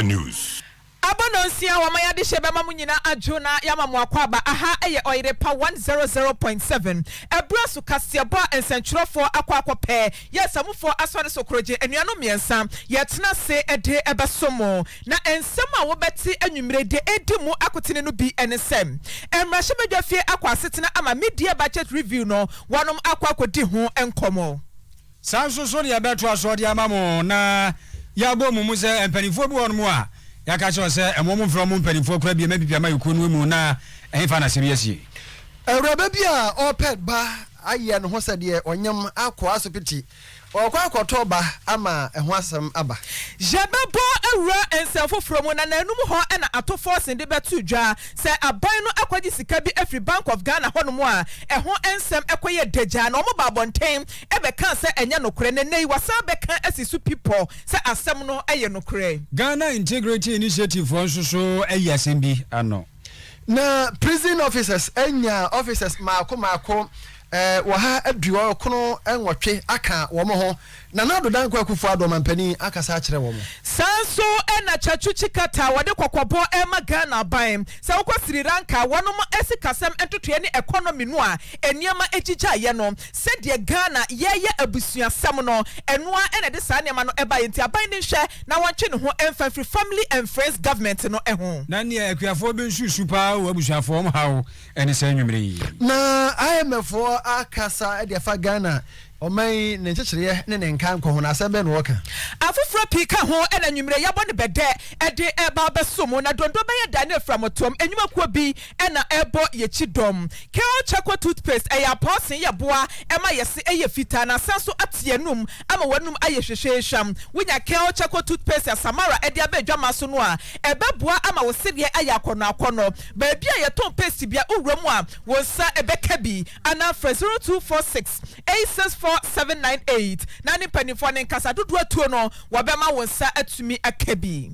Africa News. Abononsia wa maya de shebe mamu nyina ajona ya mamu akwaba aha eye Oyerepa 100.7 ebrasu kasiabo ensentwerofo akwakope yesamufo asore sokroje enuano miensa yetena se ede ebesomo na ensem a wobeti anwumre de edimu akotene no bi enesem emrahye bedwafie akwasetena ama media budget review no wanom akwakodi ho enkomo sanso so ya beto asode amamo na yabo mumu se empanifo bi won mu a yaka cho se emomo from mpanifo kura bi mabibia mayiko no mu na ehfa na serious awraba bia oped ba aye no ho sede onyam akwa asopiti okwa akotoba ama eho asem aba jabebo awra ensefo from na nanum ho na atofo sende betu dwa se aban no akwaji sika bi afri Bank of Ghana hono a eho ensem ekoye deja na omo babonten ebeka se enye nokure ne nei wasa beka asisu people se asem no eye nokure Ghana Integrity Initiative for so asem bi ano na prison officers enya officers mako waha aduo kono enwotwe aka womo ho na nadodan kwa kufu ado mampani aka sa kire womo sanso ena chachu chikata wade kokobo ema Ghana ban se wokwa Sri Lanka wonom esikasem entotoe ne economy no a eniema ejija ye no se de Ghana yeye abusuasem no enoa ena de sa niema no eba yenti aban ne hwe na wonche ne ho emfa free family and friends government no eho na ne akuafo be nsusu pa wo abusuafo mo hawo ene sa nwumre na IMF akasa de fa Ghana omai ne chechire ne nkan ko ho na sembe no woka afufro pika ho ena nwumre yabo ne bede ede eba besomo na dondo be Daniel framotom enwuma kwa bi ena ebo yechidom keo chako toothpaste eya posin ye boa ema yesi eye fita na sanso atienum ama wanum aye hwehwehwam wonya keo chako toothpaste ya Samara ede abedwama so no a ebeboa ama wo sede aya akono ba bia ye ton paste bia owuramu a wonsa ebeka bi ana 0246864798 na ni panifo ne nkasa dodo atuo no wabema wonsa atumi akabi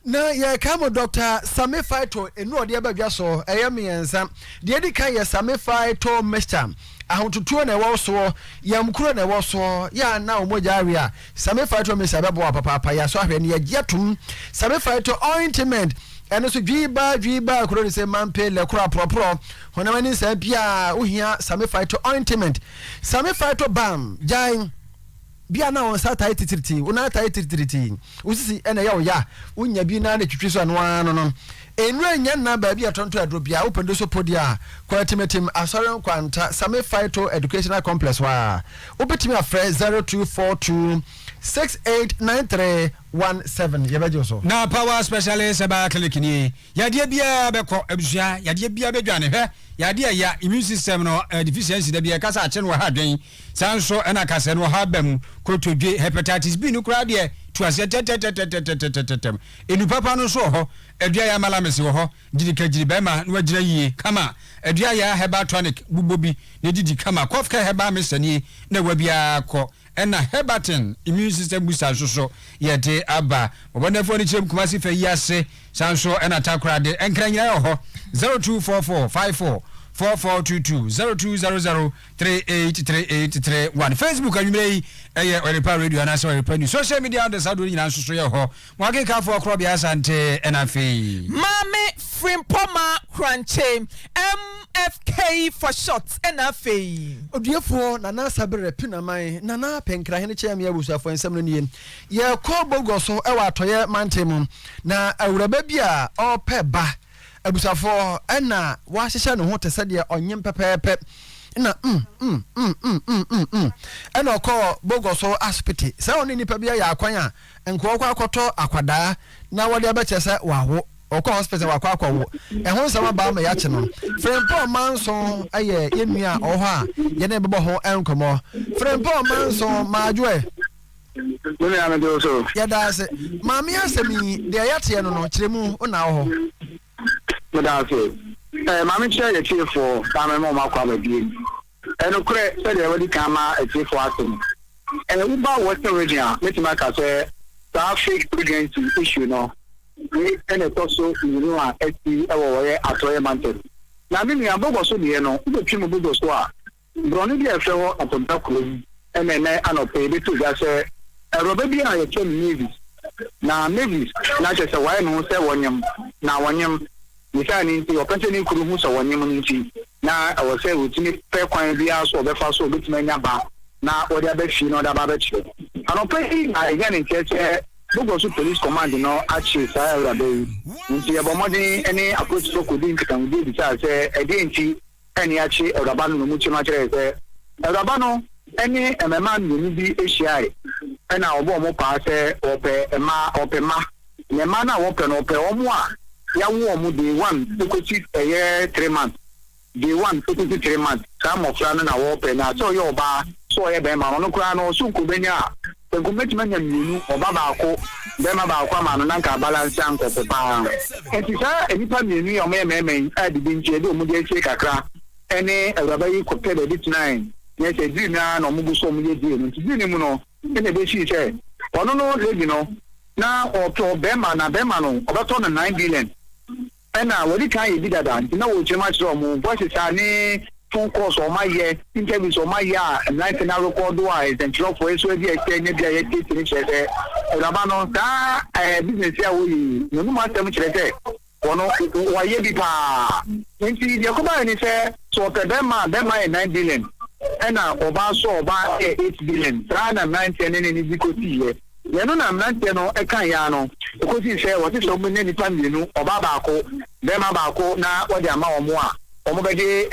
na ye kamo Dr. Sami Faito enu ode abadwa so eyemiensa de edi kan ye Sami Faito mixture ahontutuo na ewo so yamkuro na ewo so ya na omoja area Sami Faito mixture bebo papa ya so ahwe ne ye jetum Sami Faito ointment eno so dwiba kuro ni se mampe le kura propro honamani se bia ohia Sami Faito ointment Sami Faito bam jai bia na on sa tai titiriti una tai titiriti usisi ena ya oya unya bi na ne twitwi so no ano no enura nya na ba bia tonto adro bia opendo so podia kwatimetim asore kwanta Sami Faito educational complex wa obetimi afre 0242 689317 yebejo so na power specialist ba clinic ni yade bia beko abusua yade bia bedwane hwe yade ya immune system no deficiency da bia kasa ache no ha dwen sanso ena kasa no ha bam kotodwe hepatitis B no kura de tuase tetetetetetetetem enu papa no so ho adua ya malamese ho gidika gidiba ma no agira yie kama adua ya herbal tonic bubobi ne didi kama kofka herbal mesani na wabia ko ena Herbatin immune system booster so yete aba obonefo ni chem kumasi fa yase sanso ena takra de enkranya yo ho 0244544422 0200383831 Facebook anwumrei eye Oyerepa radio na so Oyerepa News social media on the side we nyina so ye ho mwake ka fo akro bia asante ena fe mame frimpoma crunche MFK for short ena fe odiefo na na sabere pinaman na na penkra hene che me abusuafo ensem no nie ye ko bogo so e wa toye mantem na awuraba bia opeba abusafo ena wa hyehye no ho tesede onyem pepepe na ena okọ bogoso aspiti se oni nipa bia ya akwan a enko okọ akoto akwada na wode abechese wawo okọ hospital wakọ akọwo ehun sama ba ma ya che no Frempo manso aye yenua oho a ye na bebo ho enkomo Frempo manso majoe Mune amede so ya da se mami asemi de ya te no no kiremu una ho Madame, Mammy Chair, a chief for Tammy Moma Quabi, and a credit said already come out a chief for us. And about what's the original, Mr. Maka said, traffic begins to issue no. And it's also, you know, at the away at Toy Mountain. Now, maybe I'm both so near no, the Chimo Budo Store. Brony, a fellow at the back room, and then I know pay it to just a Robabia, I can leave. na maybe na just a why no say wonyam na wonyam misani nti opese kuru hu so wonyam nti na I was say wutimi pe kwan bia so obefa so obetuma nya ba na odi abefi no da ba bechi anope na again in church Bogosu police command no achi sa urabe nti ebomodi any approach to kodi nkan di bisa say edenti any achi uraba no mu chima kire say uraba no any emema no bi ehia na obo mo pa say ope ema ope ma ema na ope no ope omo a ya wo omo day 1 ekochi 3 months day 1 ekochi 3 months ka mo fra no na ope na so yo ba so ye be ma no kura no so ko benya Commitment and ọba baako bẹẹma baako ama no nanka balance anko pepa enti sa enipa mienu ya ọmọ ememe adidi nche ede omu de eche kakra ene awuraba yi kope de 9 na se di na no mu buso mu ye di no nti di mu no ene be shi se ono no legi no na oto bẹẹma na bẹẹma no obato na 9 billion ena wodi kan ye bi dada nti na wo chema chiro mu voice sa ni phone calls on my year, interviews on my year, and like an record wise, and drop for us where the maybe I get to say, Rabano, business here, we no matter much say, or no, why ye be pa. And see, the company say, so Bema 9 billion, and now Obaso about 8 billion, Rana 9 and any difficulty. You know, I'm not no, I can't yano, because he said, what is so many times you know, Obabako, Bema Bako, now what the amount more. Omobede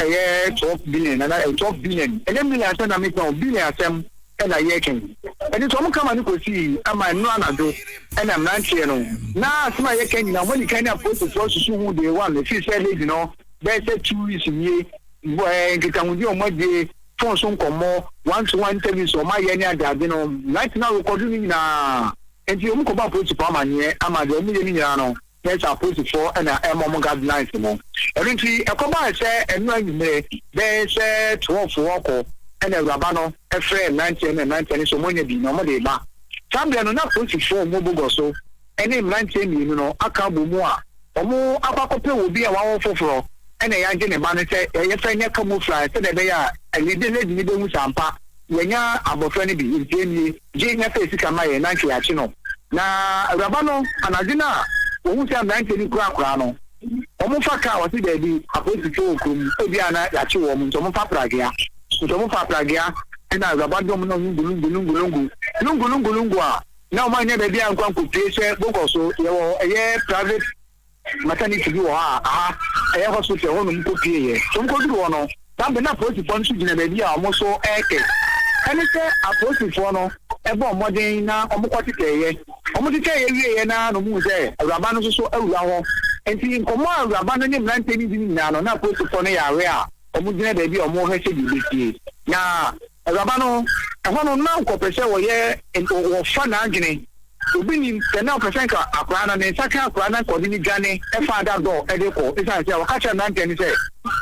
12 billion and 12 billion. And then million send me no billion sem and I yakin. And it's come and you see am I no anado and I'm not here no. Now my yakin now when you can put the first who they want if you say you know there's a 2 weeks in ye when you can do more day phone some come more 1-to-1 interview so my yenya that you know right now recording na and you come back to Palma here am I the only no. Yes, I put it for and I'm on guidelines. Eventually, a combine say, and when you they say 12 for walk and a rabano, a friend 19 and 19 so when you be normally back. Champion not put it for mobile so, and in 19, you know, I can't be more. Or more, Apacope will be a 1 for and a young man say, a friend camouflage, so that they are a little middle with Sampa. When you are about 20 in Jamie, Jane face come my 90 Achino. Now, Rabano and Adina. Who say 19 no omufa ka wasi baby aposi to okum obi ana ya chi wo mu so mufa pragia na zabado mu no ngulungu a na o ma nya baby an kwan ko pese bokoso ye private maternity bi wo ha ye hospital ho no mu ko pie ye so mu ko duru wo no tambe na aposi fo nsu gina baby a mo so eke ene se aposi fo no ebe omodin na omukwatike ye na no mu se awuraba no so awura ho enti nkomo awuraba no nim nante ni na no na post for no yare a omudine da bi omo hwese bibitie na awuraba no ehwo no na nkopese wo ye wo fa na agene obi ni na opese ka akwa na ne saka akwa na kodi ni gane e fa da do e de ko e san se wo ka cha nante ni se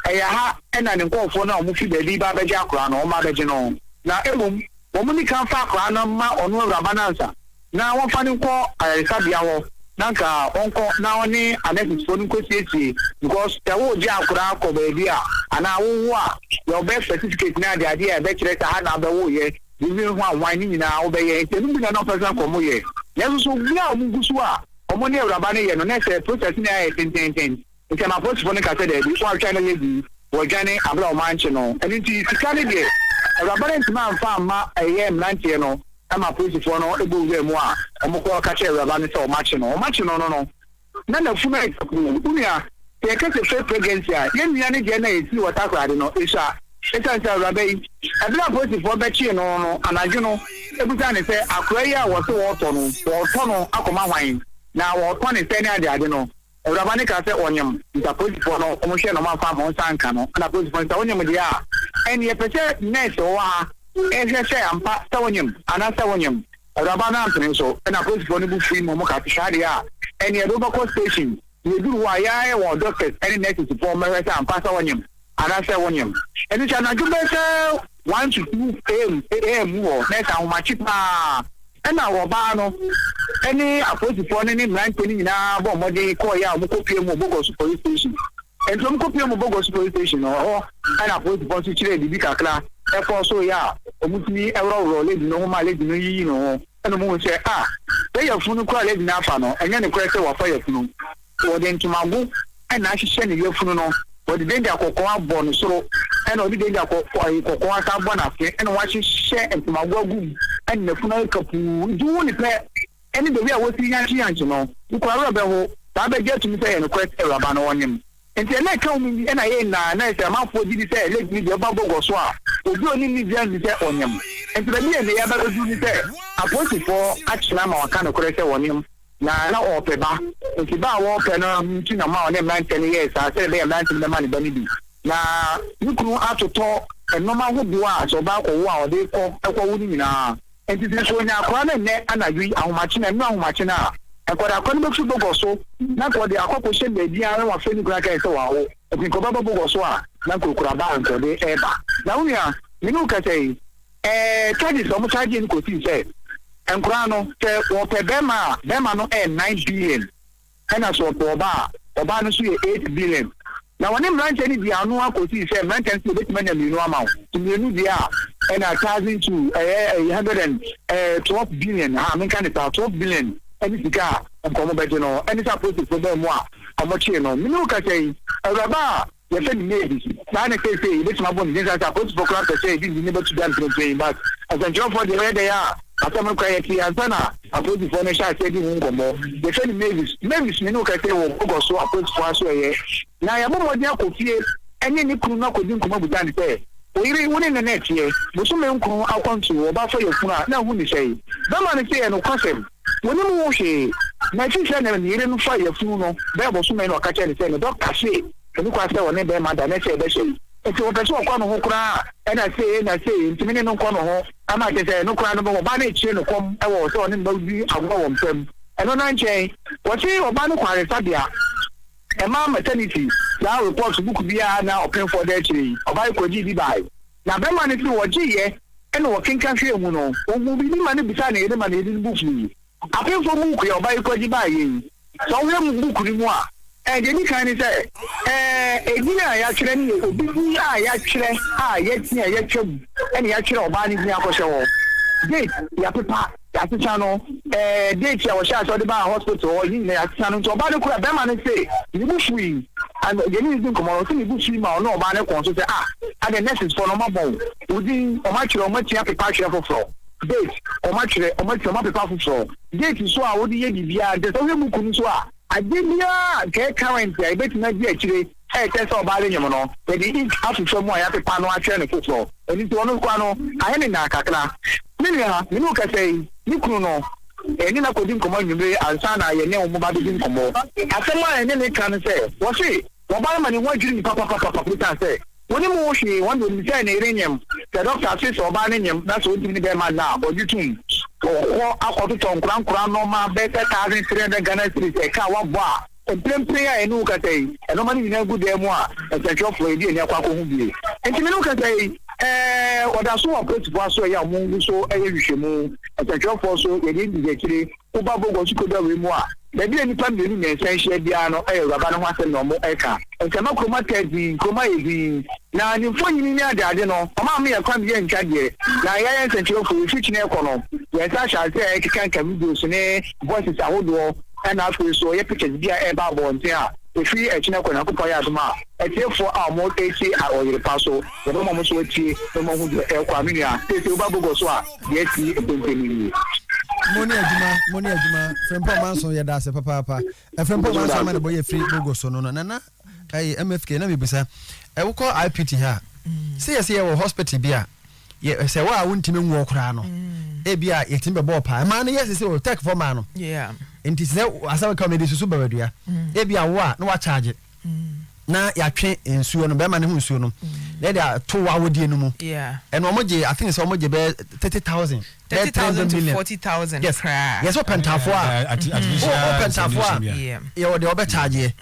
e ya ha e na ne nkofo na omo fi baby ba beje akwa na o ma beje no na emum omuni kan fa akwa na ma onu awuraba na nsa na won fa ni ko sabia ho nanka onko na oni anexis fo ni ko siesie because the wo je akura ko baby a ana wo a your best certificate na dia dia be kire ta na be wo ye ni ho anwan ni na wo be ye tenu bi na no person ko mo ye yeso bia o mu gusu a omo ni awuraba ne ye no na se process ni aye ten nke ma post fo ni ka se de bi so channel ye bi wo jane abla o manche no eni ti sikale de awuraba ne ntima mfa ma eye mlantie no ama police for no ebo we mu a omukọ ka che raba ni se o match no na na funa unia te ka se fake pregnancy a ye nua ne je na esi water crowd no isa nsa raba yi abla police for be chi no anaju no ebuta ne se akura yi a wo se wo to no akoma hwan na wo to ne se ne ade no raba ne ka se onyam nta police for no omo hwe no ma fa mo sanka no na police for nta onyam dia eni e pese nurse o ha say ampa tawonyem ana tawonyem rabana antene so na police for no bu free mo ka tshade a eni e do bako station ye duru wa ya e wo doctors eni nurses for me say ampa tawonyem ana tawonyem eni cha na jube say 1 to 2 am wo na sa ho machipa ena wo ba no eni apolice for ni mrante ni na bo mode ko ya mo ko pie mo Bogosu police station en so mo ko pie mo Bogosu police station o ana police for si chire bibi kakra e for so ya omutini ewro lady no ma lady no yi no eno mo se they are funu kwa le na fa no enye ne kwa se wa fa ya funu wo de ntumago na ahihye ne ya funu no wo de denja kokko abo no soro na wo de denja kokko aka abo na fe na wa hihye ntumago agu na funu kapu ndu ni pe ene de wi a wo si yanchi no kwa ro be ho ta be get mi say ne kwa se raba no wonim enti na ka umi na ye na se amafo di say le bi de ba bogo so a obi oni ni bi an say onyam enti be ne ya ba do ni say aposifo achina ma waka no kore say wonim na opeba enti ba wo pe no nti na ma onem 9 years a say be 9 na ma ni ba ni bi na nukuru atoto enoma ho biwa so ba ko wo a ode ko ekwo wuni nyina enti so nya akwa na ne anadwi ahomachi na nu ahomachi na akwara akwa no befu bogo so na ko de akoko she be dia na wa fe ni kura kai so wa wo enti ko ba bogo so a na kokura ba nko de eba na unia minu ka sei charges o mo charge ni ko ti say enkura no te wo pe bema no 9 billion na so to oba no so 8 billion na woni mranche ni dia no akoti say mranche ni be timanya minu ama to minu dia na charging to 112 billion ha men kan 12 billion any sika nkomo beje no any support for them a omochie no minu ka sei raba ye fe ni maybe na na say be tuma bon dey support for club say this ni be to dance playing but as a job for the way they are atam ko ye ki azana approach for na sha say di ngomo ye fe ni maybe minu ka say wo go so approach for so ye na ya mo dia ko fie enye ni kunu na ko di nkomo butan say oyire woni na net ye bo so me nkunu akwantu oba fa ye funu na hu ni say ba ma ni say no concept woni mu hwe na ti say na ni re no fa ye funu no be bo so me no ka che ni say no doctor say eni kwa say woni be ma da na say be say enti o person kwa no ho kura na say enti me no kwa no ho ama che say no kura no bo ba na chi no kom e wo so ni ba bi agwo wo mpem eno na nche wo say oba no kwa resabia ema maternity na report book bia na open for the tree oba ko ji bi bai na be ma ni ti wo ji ye eno wo kinkan hwe mu no ogu bi ni ma ni bisa na ye ma na ye book ni open for book ye oba ko ji bai ye so we mu book ni mu a de ni kan ni say edina ya kire ni obi ni ya kire ye ti ya twem ene ya kire oba ni ni akose wo date ya pepa ya tichano date ya wo sha so de ba hospital o yin na ya tichano to ba de kura be ma ni say ni bu shui and ye ni din komo so ni bu shui ma no ba ne kon so say the nurses for no mabo udi o ma kire o ma tia pepa kire for date o ma kire o ma pepa for date so a wo di ye bibia de so we mu kunu so a adibia ke current ya bet na di akire test oba le nyemo no we di afuso mu ya pepa no atwe ne fofo eni to no kwa no ayene na kakra ni no ka say ni kunu no eni na kodin komo nyumre ansa na ye ne o mo ba din komo asema eni ne kan say wo se wo ba ma ni wo jiri ni papa puta say woni mu hwe won do ni say na irenyem the doctor says oba ne nyem na so odi ni be ma na ojutum o akoto tonkran no ma be 1300 Ghana cedis e ka wa bo a play enu ka say eno ma ni na gu dem a e church for edi eni akwa ko hu bi enti me no ka say oda so approach for so ya mu so e hwehwemu e church for so ye di je kire u ba bogo su ko da we mu a da bi eni pam ni na essential bia no e raba no hwase no mo e ka enti ma kroma tedi kroma edi na ni fonyi ni adade no ma me ya kwam ye nka de na ya yen church for fitch na e ko no ye sa sha say e kan ka videos ne voices ahodo and after so ye pictures bia e ba bo ntia efi echina ko na ko ya duma etiefo a mo eti a Oyerepa so ye mo mo so eti mo hu e kwa minua eti u ba bogo so a ye ti epenteni moni adjuma frempo manso ye da se papa frempo manso ma ne boye free bogo so no na MFK na bibisa e wo ko IPT ha se ye wo hospital bia ye se wa wuntime nwo kra no e bia ye timbe bo pa ma no yes se wo take for ma no yeah enti se asawe ka me de susu bawadua e bia wo a no wa charge na ya twe ensuo no be ma ne hu ensuo no na dia to wa wodie no mu yeah and omoje I think so omoje be 30,000 to 40,000 yes yes open tafo open tafo yeah wo de obe charge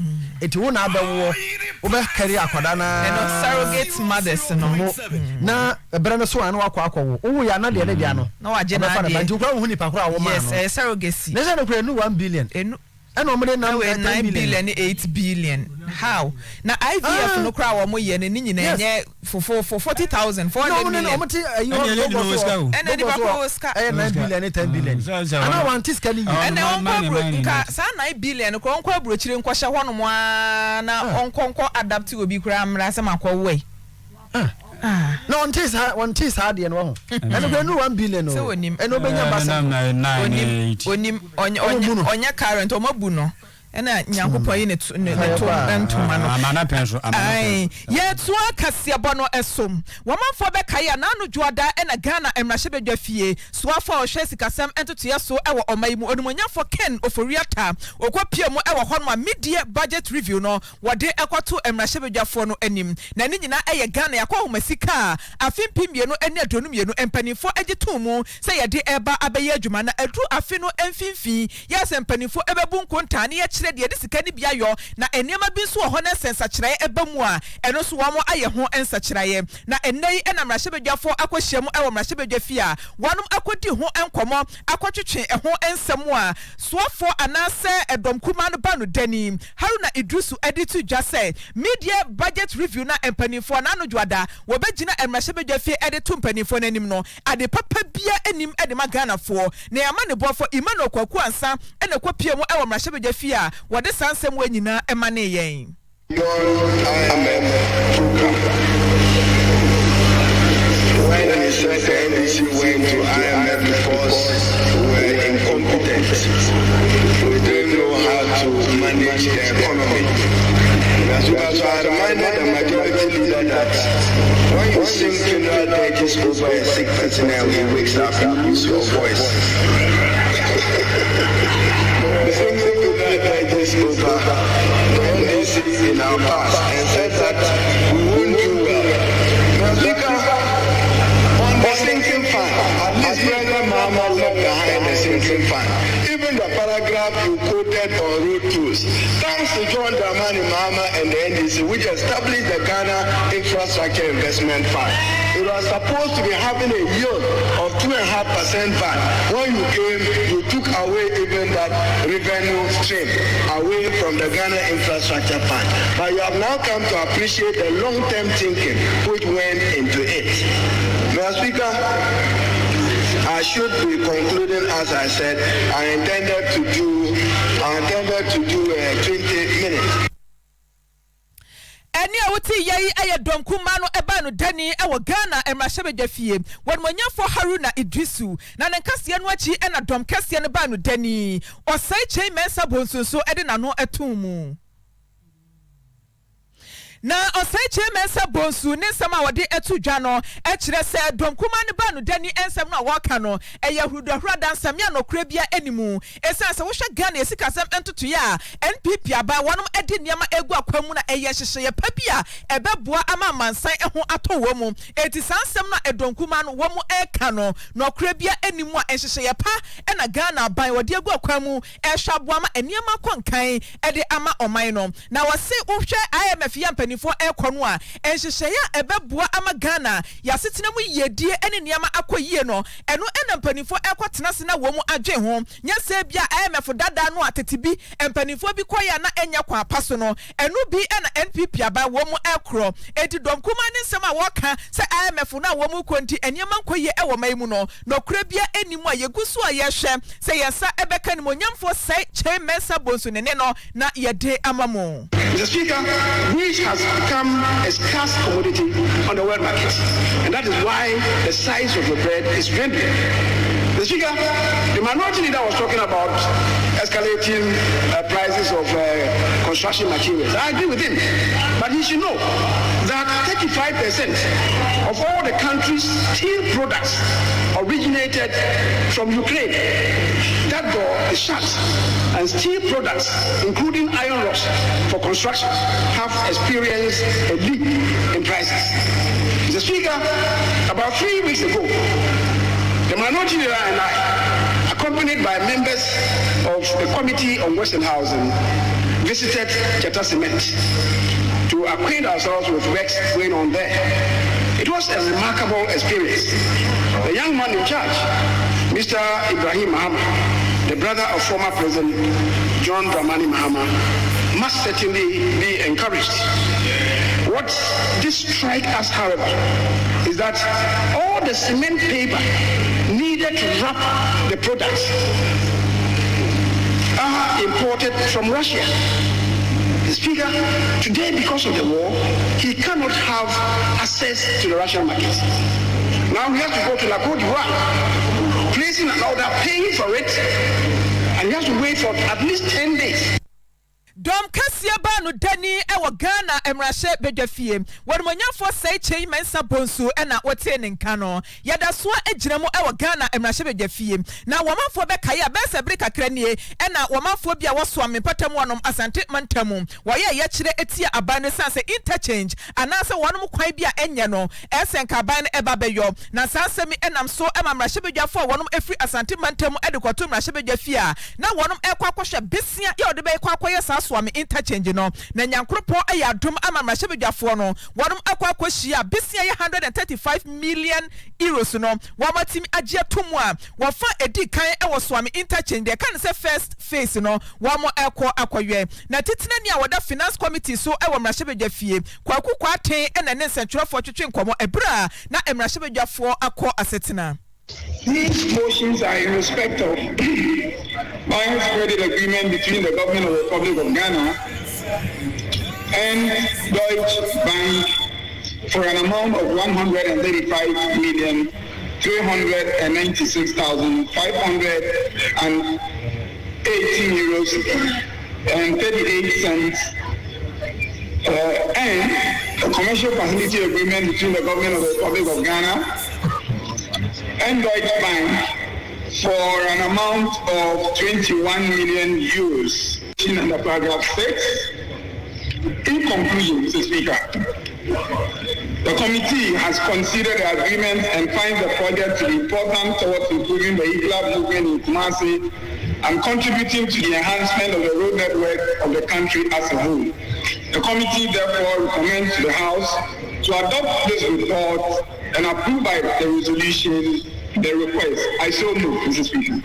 eti wo na abewo wo be carry akwada na and surrogate mothers no na brand so an wakwa wo ya na de dia no na wa je na de nti kwa wo nipa kora wo ma no yes surrogacy na se no kura nu 1 billion ɛna ɔmo de nam 9 billion 8 billion how na IVF no kra wo mo ye ne nyina nye for 40,000 400 million ɔmo te ayi ho ɛna ni papa Oscar 9 billion 10 billion ana wan te ska ni ɛna ɔnkɔ nka sa 9 billion ko ɔnkɔ abrochire nkɔhyɛ hɔ no mo na ɔnkɔ adapt obi kra amra sɛ makɔ we no on tis hard yen wo and we no 1 billion no and obenya basa onim onya current o mabu no ena nyankopɔ yi ne to ntoma no amana penso ai ye to akase bɔ no esom wɔmanfo bɛka ya na no dwoada ena Ghana emrahye bedwa fie soafo a ɔhwɛ sikasɛm entotoye so ɛwɔ ɔmai mu onumonyafo Ken Oforiata okɔpie mu ɛwɔ hɔ no a media budget review no wɔde ɛkɔto emrahye bedwafo no anim na ne nyina ɛyɛ Ghana yakɔ homasika afimpi mienu ene adonu mienu empanifo agye to mu sɛ yɛde ɛba abɛyɛ adwuma na adu afi no emfimfi yɛsɛ empanifo ɛbɛbu nkonta ne kyerɛ de sika ni bia yo na enema bi so ho na sensakyerɛ eba mu a ɛno so wɔn ayɛ ho ensakyerɛ na enai na mrahye bedwafo akɔhyia mu ɛwɔ mrahye bedwafi a wɔnom akɔdi ho enkomo akɔtwetwe ɛho ensɛm a soafo anase ɛdɔm kuma no ba no dani Haruna Idrisu editu dwa sɛ media budget review na empanifo na no dwada wɔbɛgyina mrahye bedwafi editu empanifo nanim no ade papa bia anim de maganafo na yama ne bɔfo Imano Kwaku ansa na kɔpie mu ɛwɔ mrahye bedwafi a wɔde sansɛm wɔ nyina ɛma ne yɛn when he said the NDC went to IMF because we were incompetent. We didn't know how to manage the economy. So I reminded the majority leader that when you sing funeral dirges over a sick person and he wakes up, you use your voice. The singing funeral dirges over the NDC in our past and said that we won't do well. Because the sinking fund, as President Mahama left behind the sinking fund. Even the paragraph you quoted on road tours, thanks to John Dramani Mahama and the NDC, which established the Ghana Infrastructure Investment Fund. It was supposed to be having a yield of 2.5% VAT. When you came, you took away even that revenue stream away from the Ghana Infrastructure Fund. But you have now come to appreciate the long-term thinking which went into it. Mr. Speaker, I should be concluding as I said. I intended to do 20 minutes. Eni awuti yei aye domkuma no eba no dani ewo Ghana emrahye bedwafie wonmonyafo Haruna Idrisu na nenkase no achi ena domkase no ba no dani osai chei mensa bonsunso ede nano atumu na osaiche mensa bonsu ne nsɛm a wɔde etu dwa no ɛkyerɛ sɛ domkuma ne ba no dani nsɛm no a wɔka no ɛyɛ hurudohura dansɛm ya no kura bia animu ɛsan sɛ wohwɛ Ghana esikasɛm ntotoye a NPP aba wɔnom ɛde nneɛma egu akwamu na ɛyɛ hyehyɛ pa bia ɛbɛboa ama mansan ɛho atɔ wɔ mu eti sansɛm na ɛdomkuma no wɔ mu ɛka no na kura bia animu a ɛhyehyɛ pa ɛna Ghana ban wɔde egu akwamu ɛhwɛ aboa ma nneɛma kɔnkan ɛde ama ɔman no na wɔse wohwɛ IMF ya nifo ekono a enhyehyɛ ebeboa ama Ghana yasetena mu yedie ene niama akoyie no eno ena mpanifo ekotena se na wo mu adwe ho nya se bia IMF dada no atetibi mpanifo bi koya na enya kwa paso no eno bi ena NPP aba wo mu ekro edi domkuma ne nsem a woka se IMF na wo mu konti eniama nkoyie ewo mai mu no nokura bia enimu a yegusu a yehwe se yesa ebeka ni monyamfo sai che mensa bonsu ne no na yede amamo. Mr. Speaker, wheat has become a scarce commodity on the world market, and that is why the size of the bread is dwindling. Mr. Speaker, the minority leader was talking about escalating prices of construction materials. I agree with him, but he should know that 35% of all the country's steel products originated from Ukraine. That door is shut, and steel products, including iron rods for construction, have experienced a leap in prices. Mr. Speaker, about 3 weeks ago, the minority leader and I, accompanied by members of the Committee on Western Housing, visited Cheta Cement to acquaint ourselves with works going on there. It was a remarkable experience. The young man in charge, Mr. Ibrahim Mahama, the brother of former President John Dramani Mahama must certainly be encouraged. What this strikes us, however, is that all the cement paper needed to wrap the products are imported from Russia. The Speaker, today because of the war, he cannot have access to the Russian market. Now he has to go to La Côte d'Ivoire, placing an order, paying for it, and he has to wait for at least 10 days. Dom Cassia Banu Dani, our Ghana, Emrashe Bedefie, when Monyafo say chain Mensa Bonsu and at what's in Cano, Yadaswa Ejamo, our Ghana, Emrashe Bedefie. Now, woman for Bekaya, Bessa Brika Cranie, and now woman for Bia was swamming Patamonum as Mantamum, why yachide etia abane sanse interchange, and answer one more quibia enyano, Esen Cabane Ebabeyo, Nasansemi and I'm so Emrashe Bedia one of every Asante Mantamu Educatum Rashabedefia. Now one of Equaquasha Bissia, you're the Bequaquia Swami interchange no na nyankropo ayadom ama mrahyebeduafo no wonum akwakwahia bisia 135 million euros no wamatimi agye tomu a wafa edi kan ewo Swami interchange de kan se first phase no wamo ekọ akoywe na titena ni a wada finance committee so ewo mrahyebeduafie kwaku kwaten ena ne nsentwerefo twetwe nkomo ebra na mrahyebeduafo akọ asetena. These motions are in respect of buying credit agreement between the government of the Republic of Ghana and Deutsche Bank for an amount of 135,396,518 euros and 38 cents and a commercial facility agreement between the government of the Republic of Ghana and Deutsche Bank for an amount of 21 million euros. Under paragraph 6. In conclusion, Mr. Speaker, the committee has considered the agreement and finds the project to be important towards improving the vehicular movement in Kumasi and contributing to the enhancement of the road network of the country as a whole. The committee therefore recommends to the House to adopt this report and approve by the resolution the request. I so move, Mr. Speaker.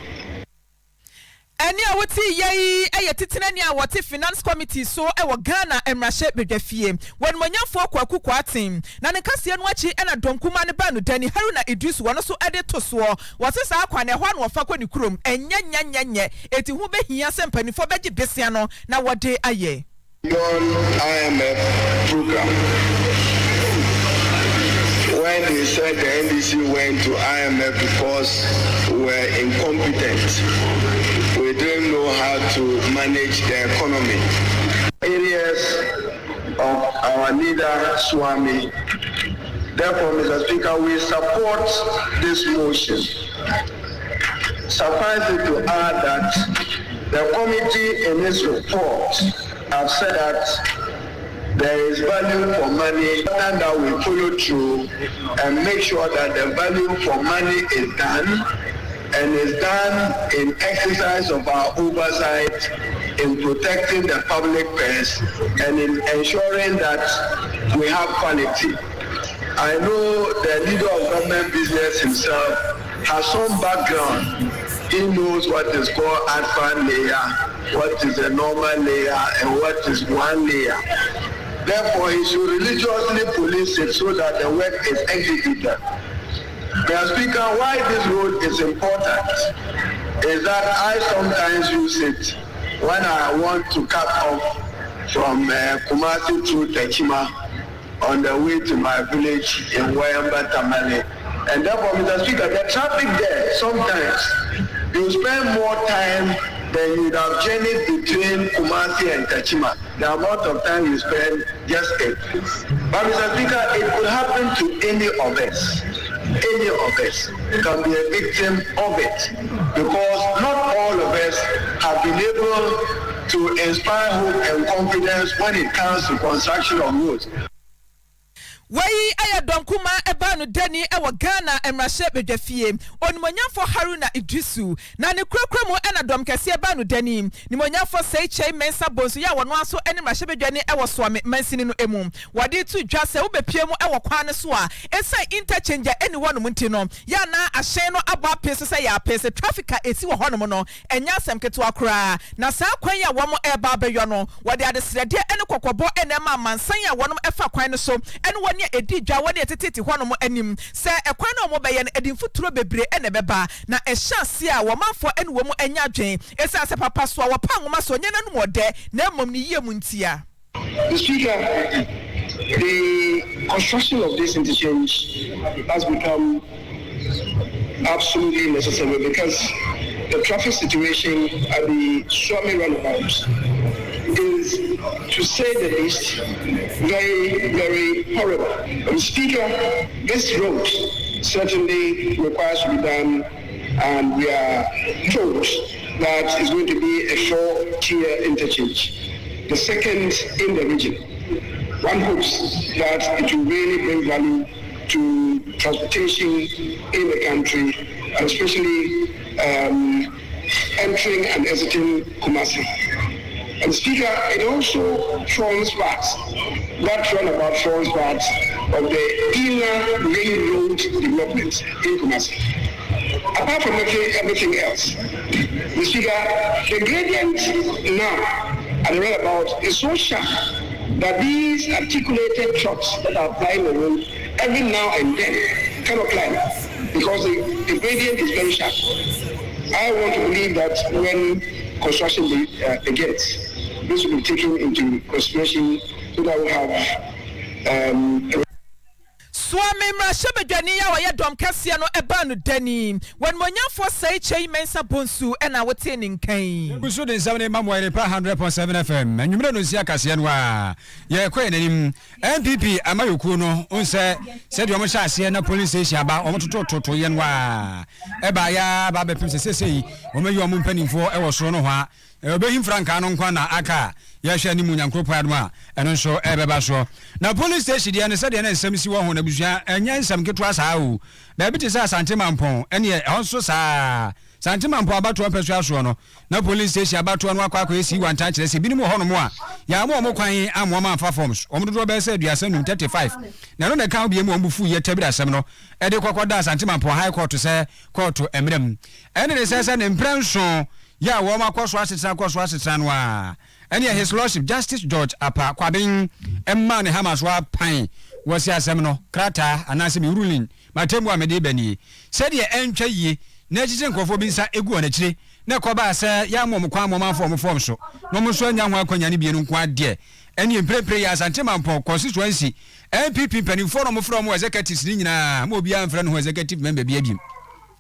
Any awoti yei titena ni awoti finance committee so ewo Ghana emrahye bedafie when monyafo kwaku kwatin na ne kase no achi ena domkuma ne ba no Dani Haruna Idris wono so ade to so wose sa akwa ne ho no fa kwa ni kurom enya eti hu behia se mpanifo beje besia no na wode aye IMF program. When they said the NDC went to IMF because we were incompetent, we didn't know how to manage the economy. Areas of our leader Swami. Therefore, Mr. Speaker, we support this motion. Suffice it to add that the committee in its report have said that there is value for money and that we follow through and make sure that the value for money is done and is done in exercise of our oversight in protecting the public purse and in ensuring that we have quality. I know the leader of government business himself has some background. He knows what is called alpha layer, what is a normal layer, and what is one layer. Therefore, he should religiously police it so that the work is executed. Mr. Speaker, why this road is important is that I sometimes use it when I want to cut off from Kumasi to Techima on the way to my village in Wayamba Tamale. And therefore, Mr. Speaker, the traffic there, sometimes you spend more time than you would have journeyed between Kumasi and Techima. The amount of time you spend just it. But Mr. Speaker, it could happen to any of us. Any of us can be a victim of it because not all of us have been able to inspire hope and confidence when it comes to construction of roads. Wei aya donkuma eba no dani ewa Ghana emrahye bedwafie onimonyafo Haruna Idrisu na ne kurakura mu ena dom kese eba no dani nimonyafo Seichei Mensa Bonso ya wono aso ene mrahye bedwane ewa Soame mansini no emu wade tu dwa se wobepie mu ewa kwan so a esa interchange eni wono munti no ya na ahyen no aba apese se ya apese traffic a esi wo hono no enya asem keto akura na saa kwan ya wo mo eba abeyo no wade adesrede ene kokobo ene ma mansan ya wono efa kwan no so ene woni edi dwa woni etete hono mo anim se ekwan no mo beye no edi futuro bebre ene beba na ehyanse a wo manfo ene wo mo anya dwen esa se papa so a wo pa ngoma so nyena no mo de na mom ni yie muntia. The Speaker, the construction of this interchange has become absolutely necessary because the traffic situation at the Soame roundabout is, to say the least, very, very horrible. The Speaker, this road certainly requires to be done, and we are told that it's going to be a 4-tier interchange, the second in the region. One hopes that it will really bring value to transportation in the country, and especially entering and exiting Kumasi. And Speaker, it also forms part, that roundabout forms part of the inner ring road development in Kumasi. Apart from everything else, the Speaker, the gradient now at the roundabout is so sharp that these articulated trucks that are plying the road every now and then cannot climb because the gradient is very sharp. I want to believe that when construction begins, this will be taken into consideration so that we have Soame mrahye bedwane ya waye dom kase no eba no dani when monyafo Seichei Mensa Bonso ena wote ne nkan busu de nsam ne ma Oyerepa 100.7 FM anwumre no sia kase no a ye kwe nanim MPP amayoku no onse se de omo sha ase na police station aba omo toto ye no a eba ya ba be pim sesei omo yi omo mpanimfo e wo soro no ho a obehim franka no nkwa na aka ya hwe animu nyankropa adom a eno nso ebeba so na police station de ne se de na nsam si wo ho na busua enya nsam keto asa o ba bi te sa Santemampon ene onso sa Santemampon abato apeso aso no na police station abato no akwa esi wanta kire se binimu ho no mo a ya mo kwan amo ma fa forms omo dodo be se aduasa num 35 na no na ka obi mu ombufu ye tabira asem no e de kokoda Santemampon high court se court emrem ene ne se ne mpranso ya wo ma kwaso asetra no a ene his lordship Justice George Apa kwaben emma ne hamaswa pan wasi asem no krata anase me ruling matembu amede bani said ye entwa yi na jije nkofo bi nsa egu ona kire na koba se ya mom kwa mom afo mom form so no mo so anya ho akwanya ne bienu nko ade ene emprepre ya Santemampon constituency MPP panimfo no mo from executives ni nyina mo obi amfra no executive member bi abim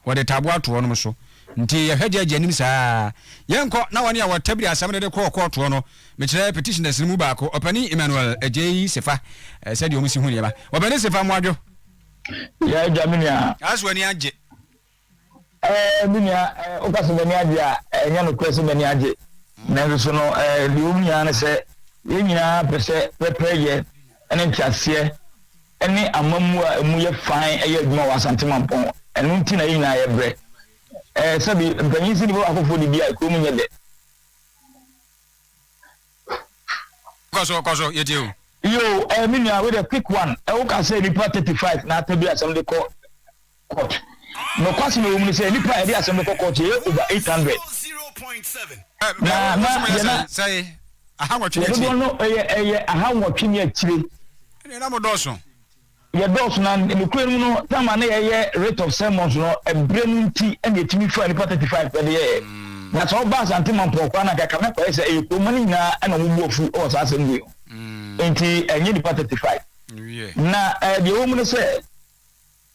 wode tabo ato no so nti ye hwede ajanim saa yenko na woni a watabiri asam de court no me kire petitioners mu baako opani Emmanuel Ejeyi Sefa said you musi huni ba opani Sefa mo adwo ya jamia aswani age minia o ka se bani age a enya no kwese bani age na so no liumia ne se ye nyina pese pepreye ene ntiase ene amamu a emu ye fan eye adwuma wa Santemampon enu nti na yina ye bre sabi mpanyinsi ni bo akofo di bia ko munye de koso ye dio yo minia with a quick one o ka say nipa 35 na tabi asem de ko court no kwasi no mu say nipa e de asem de ko court ye over 800 na say aha nwotwe ye no aha nwotwe ni akire na mo doso ye doso na nukuru no tama na ye rate of sermons no ebrem nti ene etimi fa nipa 35 pe de na so ba Santemampon kwa na kaka me kwa se e ko mani na na mo buofu o sa asem de enti enye nipa 35 na de wo mu no se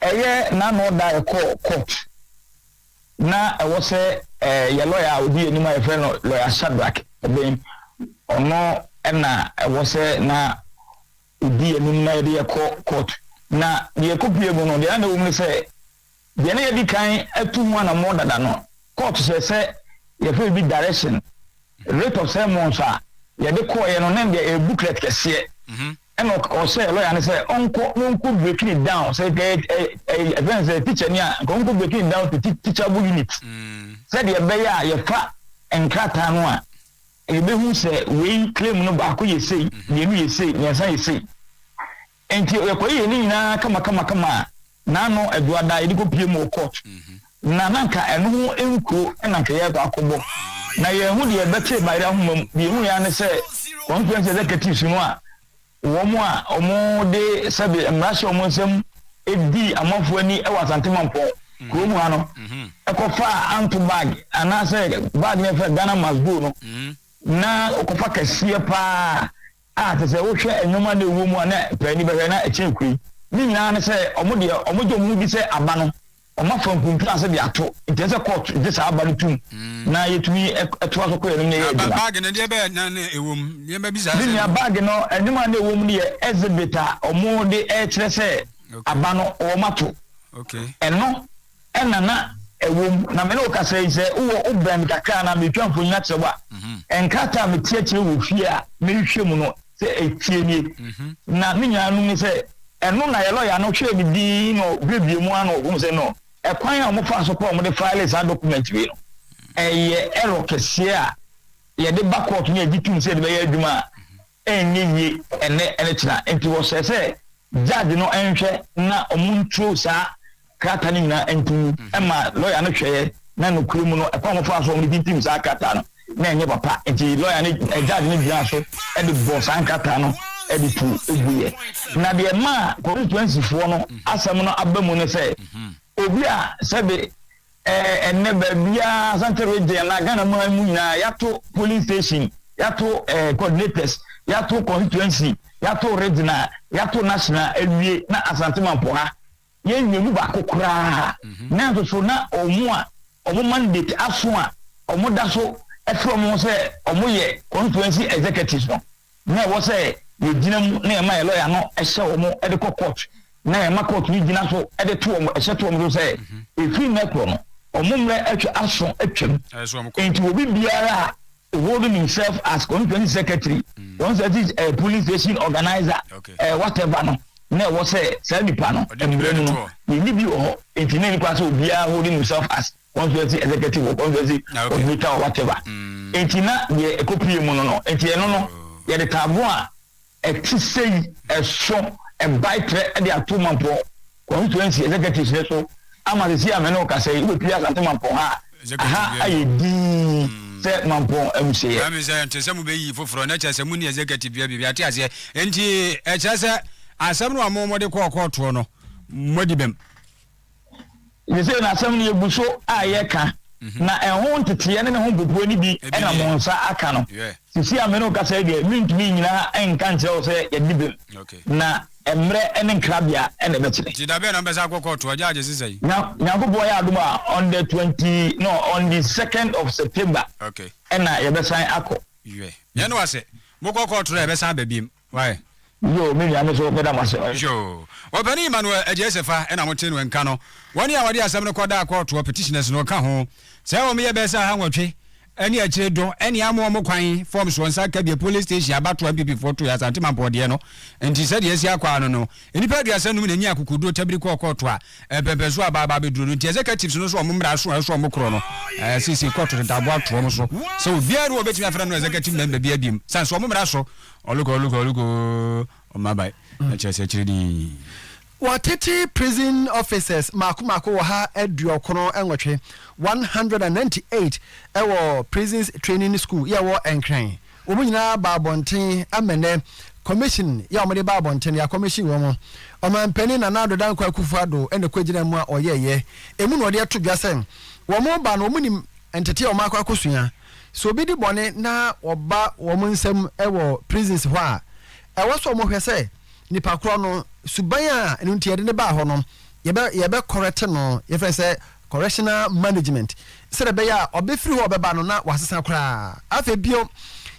eye na no da court na e wo se ye lawyer odi enima ye friend lawyer Shadrack ben ono na e wo se na odi enima ye court na ye kopie mu no de na wo mu se de na ye di kan atu mu na mo dada no court se ye fe bi direction rate of sermons a ye de ko ye no na de booklet kese and or say and say uncle breaking it down say advance teacher near uncle breaking it down to teachable unit said the bear your fat and cratanwa a be who say we claim no back you say you say yes I say and you na kama nano eduada idiko pmo court nananka eno enko enanka ye akobo na ye hu de bete bayra hu bi hu ya ne se one point executive no a omo de sabe emrashe omo nsem edi amafo ani e wasante mampo ko mu ano e ko fa anto bag ana se bag ne fa Ghana must go no na ko fa kase pa a te se wo hwe enwoma na ewo mu ana pani be na e chenkui ni nyina ne se omo de omo jo mu bi se aba no omo fa nkuntu ase de ato it se court de sa aba no tum na yetumi eto aso ko ene ye bag ne de be na ewom ye ba bi sa ni bag no enwoma na ewom ne ye exhibitor omo de e kire se aba no o mato okay eno enana ewom na me no ka se wo obram kakra na me twamfo nyina tsewa enkata me tietie wo fie a me hwe mu no se etie ni na me nya no ni se eno na ye lawyer no hwe bi di no bebie mu ano wo se no e kwan a mo fa so pa mo de file sa document we no eye error kese a ye de backward ni agitum se de be ya adwuma enyi ene tira enti wo se judge no enhwe na omuntu sa krata ni na enti ema lawyer no hwe na no kuru mu no e kwa mo fa so mo di tim sa krata no na enye papa enti lawyer ni judge ni bia so e de boss an krata no e de tu eguye na de ma constituency fo no asem no abamu ne se obi a sebe enne ba bia santere de na Ghana mu nyina yato police station yato coordinators yato constituency yato regional yato national ewie na Asante Mampo ha ye nyemu ba kokora na so na omo mandate aso a omo da so from say omo ye constituency executives no na wo say ye ginam na e ma lawyer no e hye omo e de court na e ma court ni gina so e de to omo e hye to omo so say e free network no omo mre atwa aso atwam enti obi biara holding himself as constituency secretary once that is a police station organizer whatever no na wo say nipa no emre no ni bi o enti na ni kwa so obiara holding himself as constituency executive or constituency coordinator or whatever enti na ye ekopie mu no enti eno no ye de tabo a etisei eso e baitre e de ato Mampo constituency executive so ama se ameno ka say we pia Asante Mampo ha ayedi se Mampo emse ya me say ntese mu be yi foforo na cha se mu ni executive bia ate ase enti e cha se asem no amomode ko to no modibem ye say na asem no ebuso a ye ka na ehon tete ne ho bobuo ni bi e na monsa aka no sisi ameno ka say de mintumi nyina enka nche o say ye dibem na emre ene nkrabia ene betire ti da be na mbesa akoko to ajaje sisai nyagobo ya aduma on the 2nd of September ena ye besan akọ ye no wase mokoko to ye besan babiem why yo me ya me so peda mase yo obani Emmanuel ejesefa ena mote no enka no woni a wade asem no koda akọ petitioners no ka ho se wo me ye besa ha nwotwe eni akire don eni amo mo kwan forms won saka bi police station abato MPP photo ya Asante Mampo de no enti se de esi akwa no enipa duasa num na ni akukudo tabiri ko to a pepeso aba be duro enti executives no so omumra so omukro no sisi court de dabo ato mo so biaru obetimi afra no executive member bi abim san so omumra so olugo omabai na chese chiri Watete prison officers mako ha eduokono enwotwe 198 ewo prisons training school ya wo enkran omunyina babonten amene commission ya omede babonten ya commission wo omampani na nado dan kwa kufuado ene kwagina mu a oyeye emu no de to dwasem wo mo ba no omunim entete o mako akosua so bi di bone na oba wo mo nsem ewo prisons ho a ewo so mo hwese nipa kro no subaya enu ntiade ne ba ho no yebe correct no ye fe say correctional management se be ya obefiri ho obeba no na wasesa kra afa bio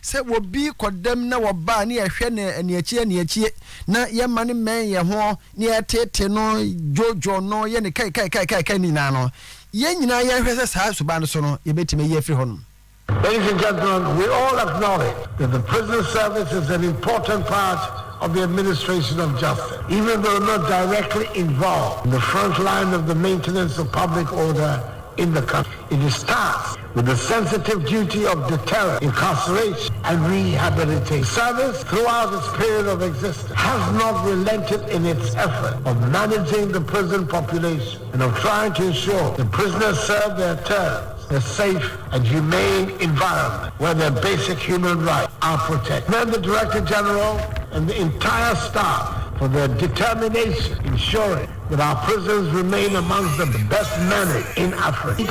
se wo bi kodem na wo ba ne ehwe ne achie na ye mane men ye ho ne etete no jojo no ye ne kai ni na no ye nyina ye hwe se sa suba no so no ye betime ye firi ho no. Ladies and gentlemen, we all acknowledge that the prison service is an important part of the administration of justice. Even though not directly involved in the front line of the maintenance of public order in the country, it is tasked with the sensitive duty of deterrent, incarceration, and rehabilitation. Service throughout its period of existence has not relented in its effort of managing the prison population and of trying to ensure the prisoners serve their terms in a safe and humane environment where their basic human rights are protected. Then the Director General and the entire staff for their determination ensuring that our prisons remain amongst the best managed in Africa.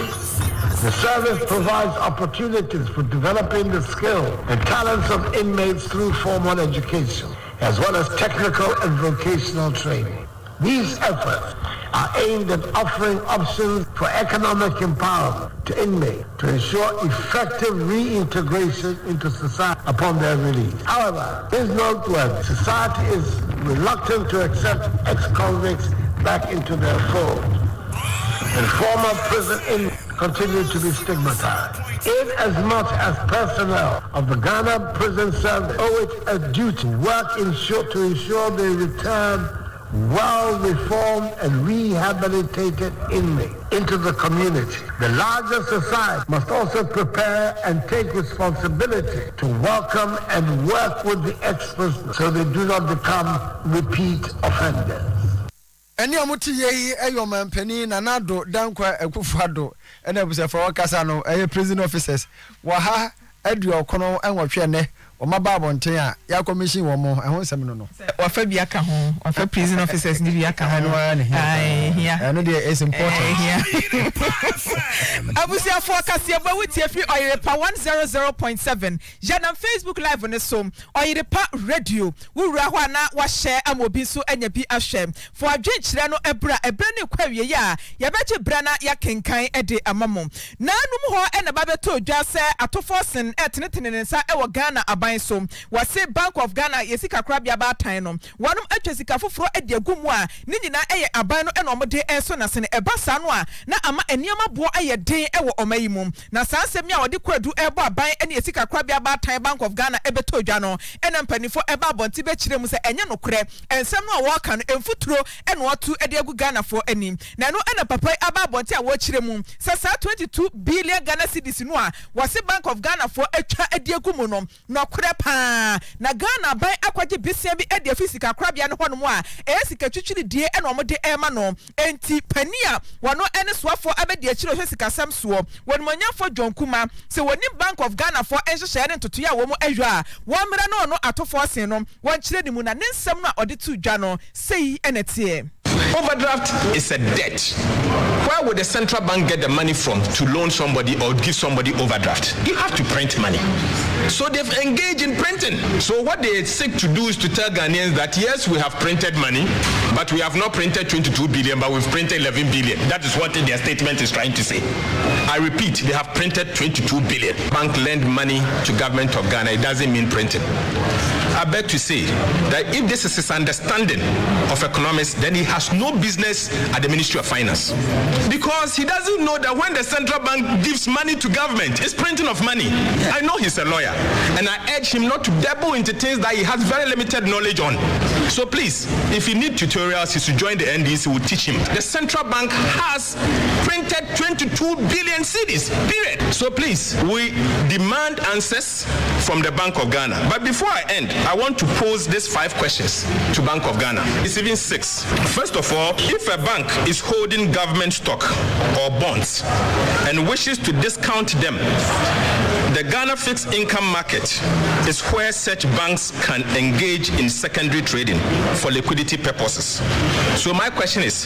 The service provides opportunities for developing the skills and talents of inmates through formal education, as well as technical and vocational training. These efforts are aimed at offering options for economic empowerment to inmates to ensure effective reintegration into society upon their release. However, it is noteworthy society is reluctant to accept ex-convicts back into their fold, and former prison inmates continue to be stigmatized. In as much as personnel of the Ghana Prison Service owe it a duty to work to ensure they return well-reformed and rehabilitated inmates into the community. The larger society must also prepare and take responsibility to welcome and work with the experts so they do not become repeat offenders. Any amuti ye eyo mampeni nanado dankwa ekufado ena busefa wakasa no prison officers waha edu okono enwotwe ne Oma babo nten a ya commission wo mo ehun sem no no wa fa bia ka ho wa fa prison officers ni bia ka ho no here no dey is important abusia for kasia ba wuti afi Oyerepa 100.7 jana Facebook live on so Oyerepa radio wura ho na wa share amobi so anya bi ahwe for adwenkyere no ebra ne kwawie ya ya beje bra na ya kenkan ede amamo na anum ho ena ba beto dwa se atofosen etenetene nsa e wo Ghana so wase Bank of Ghana yesika krabia ba tan no wanum atwesika foforo ade agumu a ni nyina eye aban no ena omde enso na se ne ebasa no a na ama enioma bo aye den ewo omayimum na sansemi a wode kwadu ebo aban ene yesika krabia ba tan Bank of Ghana ebeto dwa no ena mpanifo eba bonti be kire mu se enye nokure ensem no a woka no emfuturo ena otu ade agu Ghana fo anim na no ena papa aba bonti a wo kire mu se sa 22 billion Ghana cedis no a wase Bank of Ghana fo atwa ade agu mu no pa na Ghana ban akwaje bisia bi ede fisika krabia no hono mu a esika twitwiri die ena omde ema no enti pania wono ene soafo abedi akiro hwesika samso wonmanyafo Jonkuma se woni Bank of Ghana for enhyehyɛ ne ntoto ya wo mu ahwa wo mra no no atofo sen no won kire ni mu na ne nsɛm no ode tu dwa no sei enetie. Overdraft is a debt. Where would the central bank get the money from to loan somebody or give somebody overdraft? You have to print money. So they've engaged in printing. So what they seek to do is to tell Ghanaians that yes, we have printed money, but we have not printed 22 billion, but we've printed 11 billion. That is what their statement is trying to say. I repeat, they have printed 22 billion. Bank lend money to government of Ghana. It doesn't mean printing. I beg to say that if this is his understanding of economics, then he has no business at the Ministry of Finance, because he doesn't know that when the central bank gives money to government, it's printing of money. I know he's a lawyer, and I urge him not to dabble into things that he has very limited knowledge on. So please, if he needs tutorials, he should join the NDC, will teach him. The central bank has printed 22 billion cedis, period. So please, we demand answers from the Bank of Ghana. But before I end, I want to pose these 5 questions to Bank of Ghana. It's even 6. First of all, if a bank is holding government stock or bonds and wishes to discount them, the Ghana fixed income market is where such banks can engage in secondary trading for liquidity purposes. So my question is,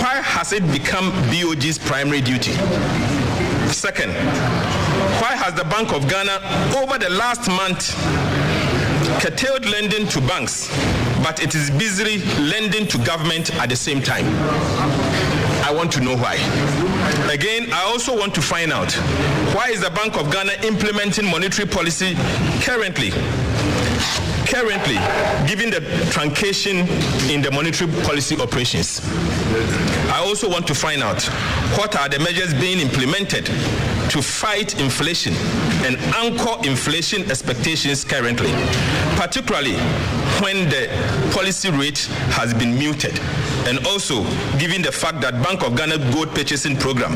why has it become BOG's primary duty? Second, why has the Bank of Ghana over the last month curtailed lending to banks, but it is busy lending to government at the same time? I want to know why. Again, I also want to find out, why is the Bank of Ghana implementing monetary policy currently, given the truncation in the monetary policy operations? I also want to find out what are the measures being implemented to fight inflation and anchor inflation expectations currently, particularly when the policy rate has been muted, and also given the fact that Bank of Ghana gold purchasing program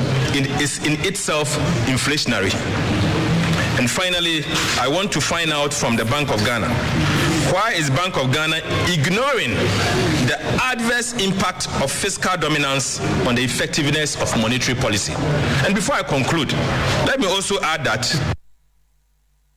is in itself inflationary. And finally, I want to find out from the Bank of Ghana, why is Bank of Ghana ignoring the adverse impact of fiscal dominance on the effectiveness of monetary policy? And before I conclude, let me also add that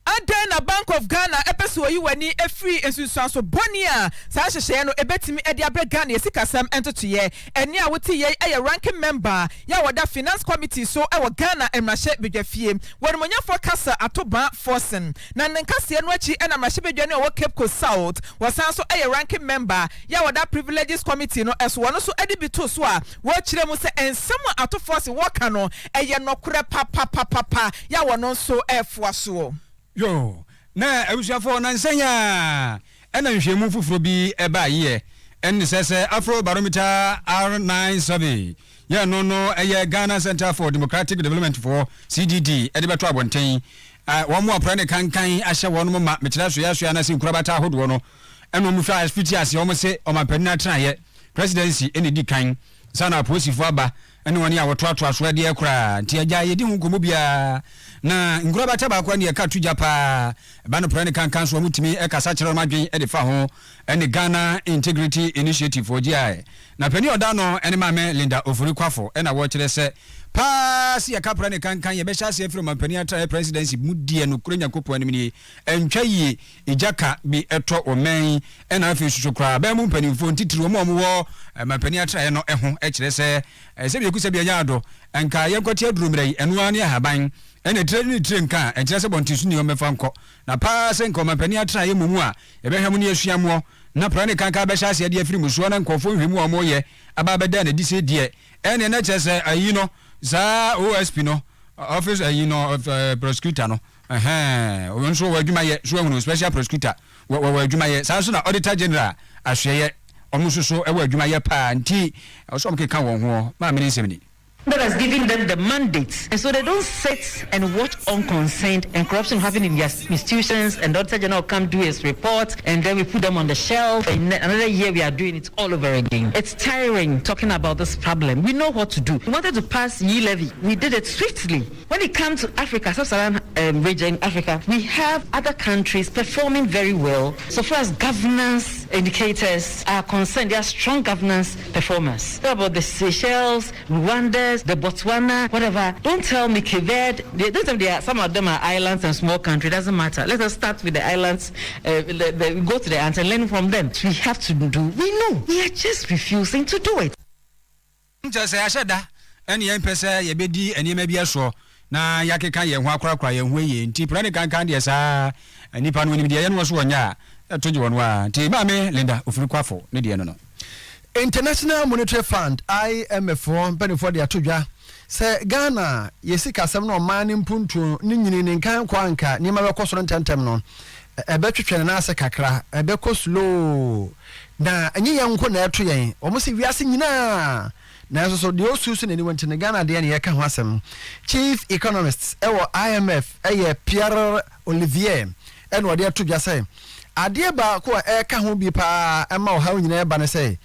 Adan na Bank of Ghana epeso yi wani efri ensunsuanso boni a saa hyehye no ebetimi ede abre Ghana esikasam entotoye eni a wote ye eye ranking member ya wada finance committee so e wo Ghana emrahye bedwafie wonmonyafo kasa atoba forcing na nenkase no achi na mrahye bedwane wo Cape Coast South wasan so eye ranking member ya wada privileges committee no eso wono so ede bito so a wo kire mu se ensem ato force wo ka no eye nokure papa ya wono so efua so yo na abusuafo na nsanya ena nhwemu fufuro bi eba ye en sese Afro Barometer R97 ya no eye Ghana Center for Democratic Development for CDD ede beto abonten wo mo apra ne kankan ahye wo no ma mekira so ya na se nkurabata ahodo no eno mu fa fiti ase wo mo se o ma panina tena ye presidency ene di kan sana posifo aba ene woni a wotoato aso ade ekura nti agya ye di hu komo bia na ngurabata ba kwa ne ka tuja pa ba no prane kankan so mutimi e kasa kire madwen e de fa ho ene Ghana Integrity Initiative for GI na pani oda no ene mame Linda Ofuri Kwafo e na wo kire se pass ya kapra ne kankan ye be hya se afro mampani atra presidency mudie no kuro nyakopo anim ni entwa yi ejaka bi eto omen e na afi susukra ba mu mpanimfo ntitiri omo wo mampani atra no eho e kire se se bi ekusa bi anyado enka ye kwati adurumrai eno ani haban ene train ka enkyere se bontisu ni o mefa nko na pa se nko mampani atra ye mumu a ye be hwemu ni asuamo na prane kanka be hya se de afiri musuo na nkofo hwemu o mo ye aba be da na di se de ene na kyere se ayi no za OSP no office of prosecutor no o so wadwuma ye so ehunu special prosecutor wadwuma ye sa so na auditor general ahweye omuso so e wadwuma ye pa nti so mkeka won ho ma meni semni that has given them the mandate, and so they don't sit and watch unconcerned and corruption happening in their institutions, and the Auditor General come do his report and then we put them on the shelf and another year we are doing it all over again. It's tiring talking about this problem. We know what to do. We wanted to pass yield levy. We did it swiftly. When it comes to Africa, Sub-Saharan region, Africa, we have other countries performing very well. So far as governance indicators are concerned, they are strong governance performers. What about the Seychelles, Rwanda, the Botswana, whatever? Don't tell me Kived. Don't tell me some of them are islands and small countries. Doesn't matter. Let us start with the islands. Go to the ants and learn from them. We have to do. We know. We are just refusing to do it. Just ashada. Any empesa ye bedi any maybe a so. Na yakeka ye ho akrakra ye ho ye nti prane kankan de sa nipa no ni de ye no so nya toji won wa nti ma me Linda Ofuri Kwafo ne de no International Monetary Fund IMF penifo de atodwa se Ghana yesika asem no man mpuntu ni nyini ni nkan kwa nka ni ma be kosoro ntentem no ebetwetwe na ase kakra ebeko slow na anyi yanko na eto yen omo se wiase nyina na so de osusu na ni wonte ne Ghana de na ye ka ho asem chief economist ewo IMF Pierre Olivier eno de atodwa se ade ba ko e ka ho bi pa ema o ha nyina e ba ne se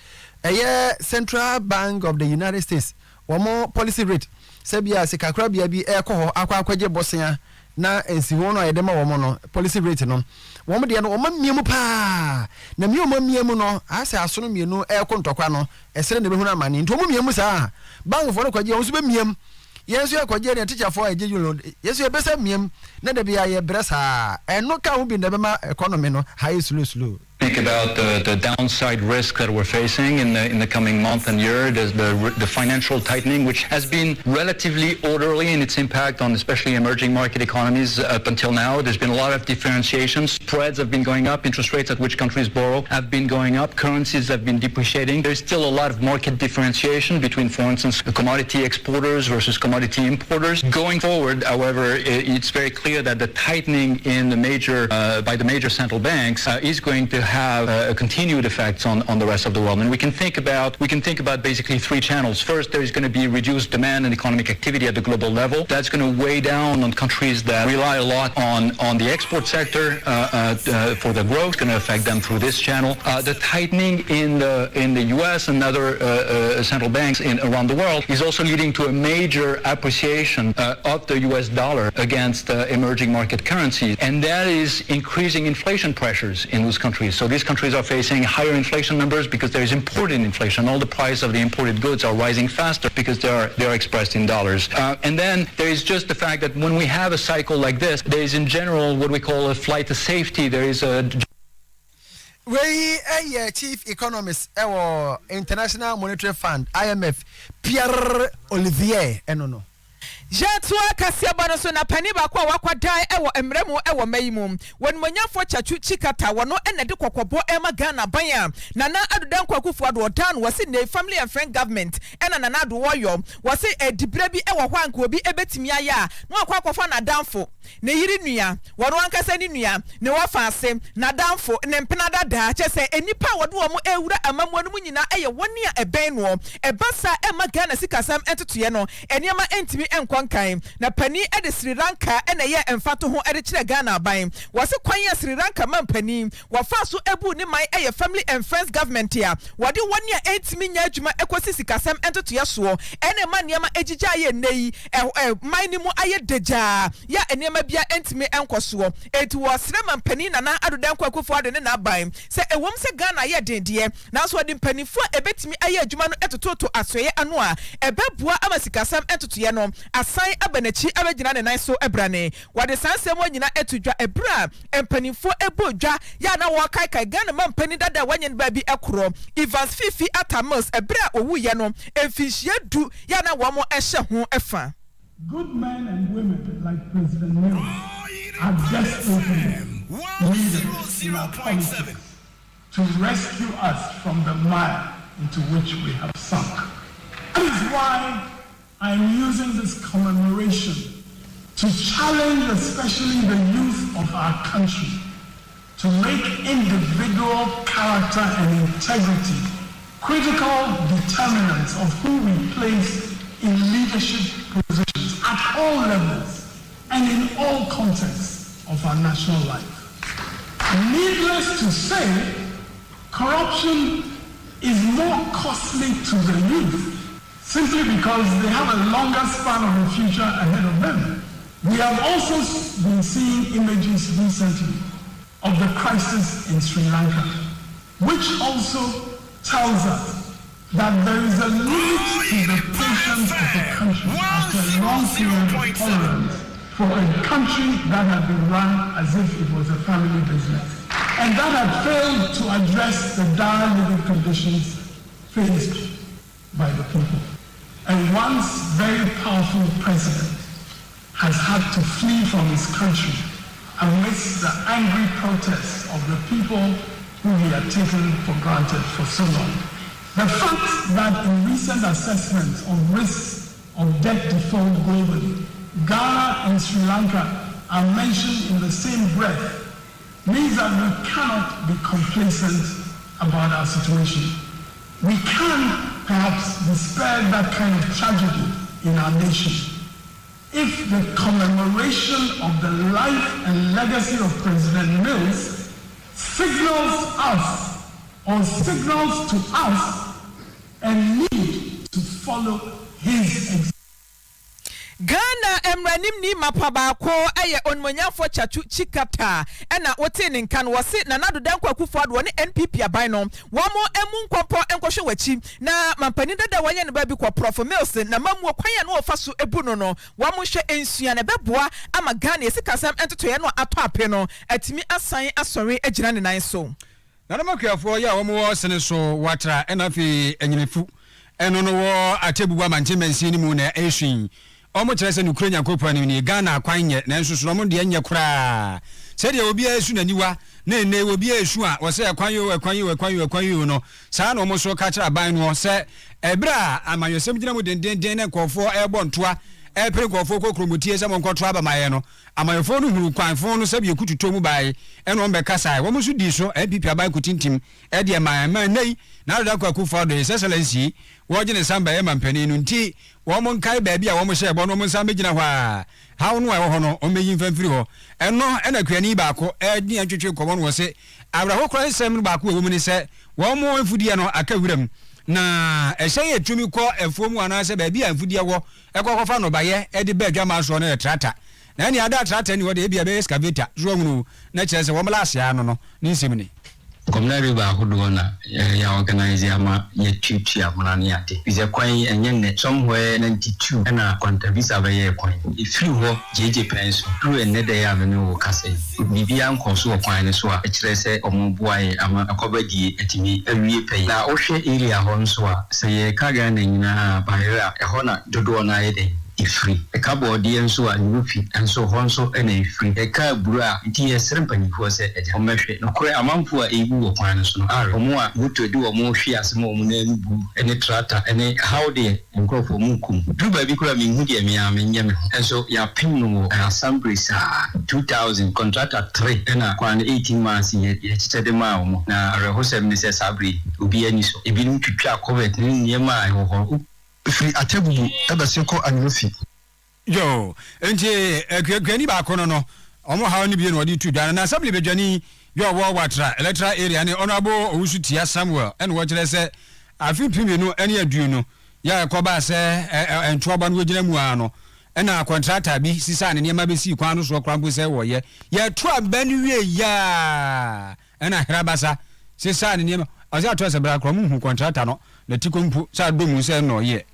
Central Bank of the United States womo policy rate sebia sikakra bia bi ekoho akwaje bosia na ensiwo no ayedema womo no policy rate no womo de no womo miemu pa na miemu no ase asono mienu ekontokwa no esere ne behuna amani nto womo miemu sa bank for no kwaje wonso be miem yesu yakwaje ne teacher for aje yulo yesu e besa miem na de bia ye bresa eno ka wo bi na be ma economy no high slow Think about the downside risk that we're facing in the coming month and year. There's the financial tightening, which has been relatively orderly in its impact on especially emerging market economies up until now. There's been a lot of differentiation. Spreads have been going up. Interest rates at which countries borrow have been going up. Currencies have been depreciating. There's still a lot of market differentiation between, for instance, commodity exporters versus commodity importers. Going forward, however, it's very clear that the tightening in the by the major central banks is going to have continued effects on the rest of the world. And we can think about basically three channels. First, there is going to be reduced demand and economic activity at the global level. That's going to weigh down on countries that rely a lot on the export sector for the growth. It's going to affect them through this channel. The tightening in the U.S. and other central banks around the world is also leading to a major appreciation of the U.S. dollar against emerging market currencies, and that is increasing inflation pressures in those countries. So these countries are facing higher inflation numbers because there is imported inflation. All the price of the imported goods are rising faster because they are expressed in dollars. And then there is just the fact that when we have a cycle like this, there is in general what we call a flight to safety. There is a chief economist International Monetary Fund IMF Pierre Olivier Enono. Jetua kasia bano so na pani ba kwa wakwa dai ewo emremu ewo mayimu won monyafo chachu chikata wono ene de kokobo ema Ghana banya nana adudan kwakufu ado odan wasi ne family and friend government ena nana ado woyo wasi edibra bi ewo hwanko obi ebetimi aya no akwakofa na danfo ne yiri nua wono ankasa ni nua ne wafa ase na danfo ne mpena dada chese enipa wodo omo ewura amamu no nyina eye woni a eben no ebasa ema Ghana sikasam entotoye no eniama entimi enkonkan na pani ede Sri Lanka ena ye emfato ho ede kire Ghana ban wase kwan ya Sri Lanka man pani wafa so ebu ni man eye family and friends government ya wode woni a entimi nya adwuma ekosi sikasam entotoye so ene ma niama ejija ye nei man ni mu aye deja ya eniama bia entimi enkoso etu wasre man pani na na adodan kwakufo ade ne na ban se ewom se Ghana ye dendie na so ode panifo ebetimi aye adwuma no etototo asoye ano a ebebua ama sikasam entotoye no asan abanachi abegina ne nan so ebrane wade sansem wanyina etudwa ebra empanifo ebodwa ya na wo kai Ghana man pani dada wanyen ba bi ekoro Evans Fifi Atamos ebra owuye no emfihie du ya na wo mo ehye ho efa. Good men and women like President Mills are desperately needed in our politics to rescue us from the mire into which we have sunk. That is why I'm using this commemoration to challenge especially the youth of our country to make individual character and integrity critical determinants of who we place in leadership positions at all levels and in all contexts of our national life. Needless to say, corruption is more costly to the youth simply because they have a longer span of the future ahead of them. We have also been seeing images recently of the crisis in Sri Lanka, which also tells us that there is a limit to the patience of a country after a long period of tolerance for a country that had been run as if it was a family business and that had failed to address the dire living conditions faced by the people. A once very powerful president has had to flee from his country amidst the angry protests of the people who he had taken for granted for so long. The fact that in recent assessments of risks of debt default globally, Ghana and Sri Lanka are mentioned in the same breath means that we cannot be complacent about our situation. We can perhaps be spared that kind of tragedy in our nation if the commemoration of the life and legacy of President Mills signals to us a need to follow his example. Ghana emranim ni mapabako eye onmonyafo chachu chikata ena wote ne nkan wose na nado dan kwakufu ado ne NPP aban no womo emu nkwopo enkohwe wachi na mampani dada wanye ne ba bi kwa Prof Mills na mamu kwanya no ofaso ebu no womo hwe ensua ne beboa ama Ghana esikasam entotoye no ato ape no atimi asan asori agina ne nan so na makwafo ya womo sene so watra enafi enyinefu eno no wo atebuwa manchemensi ni mu na ehwin omo kyerese no kuro nyakopa ni Ghana akwanye na nsusu no de anya kura se de obi asu naniwa na ene obi asu a wo se akwanyo no saa na omo so ka kyera ban no se ebra amanyosem gina mu denden na nkofo ebo ntoa pre nkofo kokromotie se mo nkotro aba maye no amayefo no huru kwanfo no se bi ekututo mu bae ene on be kasa wo mo so di so APP aban kutintim e de man nei na da kwa kufa do excellency wo gine samba e mampani no nti wo mo nkai ba bia wo mo hye bo no mo nsamba gina hwa how no e ho no o meyi mfamfiri ho eno ena kwani ba ko e di antwetwe komo no wo se abraho kran sem ba ko wo mu ni se wo mo mfudie no aka wuram na ehye etumi ko efuomu ana se ba bia mfudie wo ekokofa no baye e de ba adwama so no trata na ni ada trata ni wo de bia be excavator so hunu na kire se wo mlase ano no ni nsem ni Community ba hudu na ya organize ama ya chichi ya mnani ate bize kwan enye somewhere 92 na kwantavisa ba ye kwan ifiri ho jeje penso through enede ya me wo kase bibia nkoso kwan ne so a kire se omoboae ama akobadi etimi awie pay na ohwe area ho nso a se ye kaga na nyina bayera eho na dodo na yede ifri ekabo die nso a nyufi enso ho nso na ifri eka buru a nti yesere mpanyifo se eje omehwe no kore amamfo a ebu wo kwan so no omo a mutodi wo mo hwe asem omo na enubu ene trata ene how de enkrofo munkum duba bi kura minhu de amia menyame enso ya pin no assembly sa 2000 contractor 3 na kwan 18 months ye chitede ma omo na rehosem ni se sabri obi ani so ebi ntwitwa covid ni niema a ho free atebu ebeseko anyufi yo enje kwani ba kono no omo hawo ni bi no odi tu dan na assembly bedwani yo wo watra electoral area ni honorable owusu tia Samuel en wo kire se afi pimi no ene adu no ya ko ba se entoba no wogina mu ano ena contractor bi sisa ne niam be si kwan no so krampo se wo ye to abani wie ya ena herabasa sisa ne niam aza to se bra krom hu contractor no na tikompu sa domu se no ye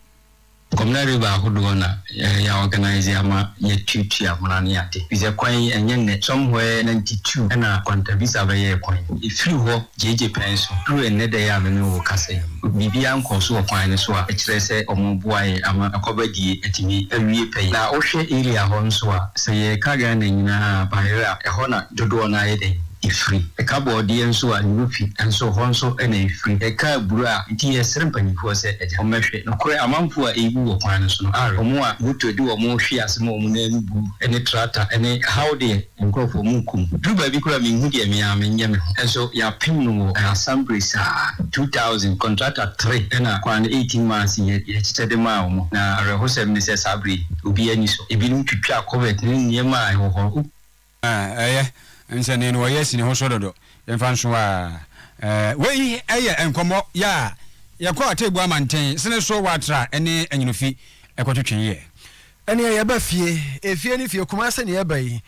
Community ba hudu na ya organize ama ya chichi ya mnani ate bize kwan enye somewhere 92 na kwantavisa ba ye kwan ifiri ho jeje penso through enede ya me wo kase bibia nkoso kwan ne so a kire se omoboae ama akobadi etimi awie pay na ohwe area ho nso a se ye kaga na nyina bayera eho na dodo na yede ifri ekabo die nso a nyufi enso ho nso na ifri eka buru a nti yesere mpanyifo se eje omehwe no kore amamfo a ebu wo kwan so no omo a mutodi wo mo hwe asem omo na enubu ene trata ene how de enkrofo munkum duba bi kura minhu de amia menyame enso ya pin no assembly sa 2000 contractor 3 na kwan 18 months ye chitede ma omo na rehosem ni se sabri obi ani so ebi ntwitwa covid ni niema a ho nsane no yesi ne ho sododo yemfa nso a wei eye enkomo ya yakọ atebu amanten sene so watra ene anyinofi ekotwetwe ye ene ye ba fie efie ni fie kuma se ne ye ba yi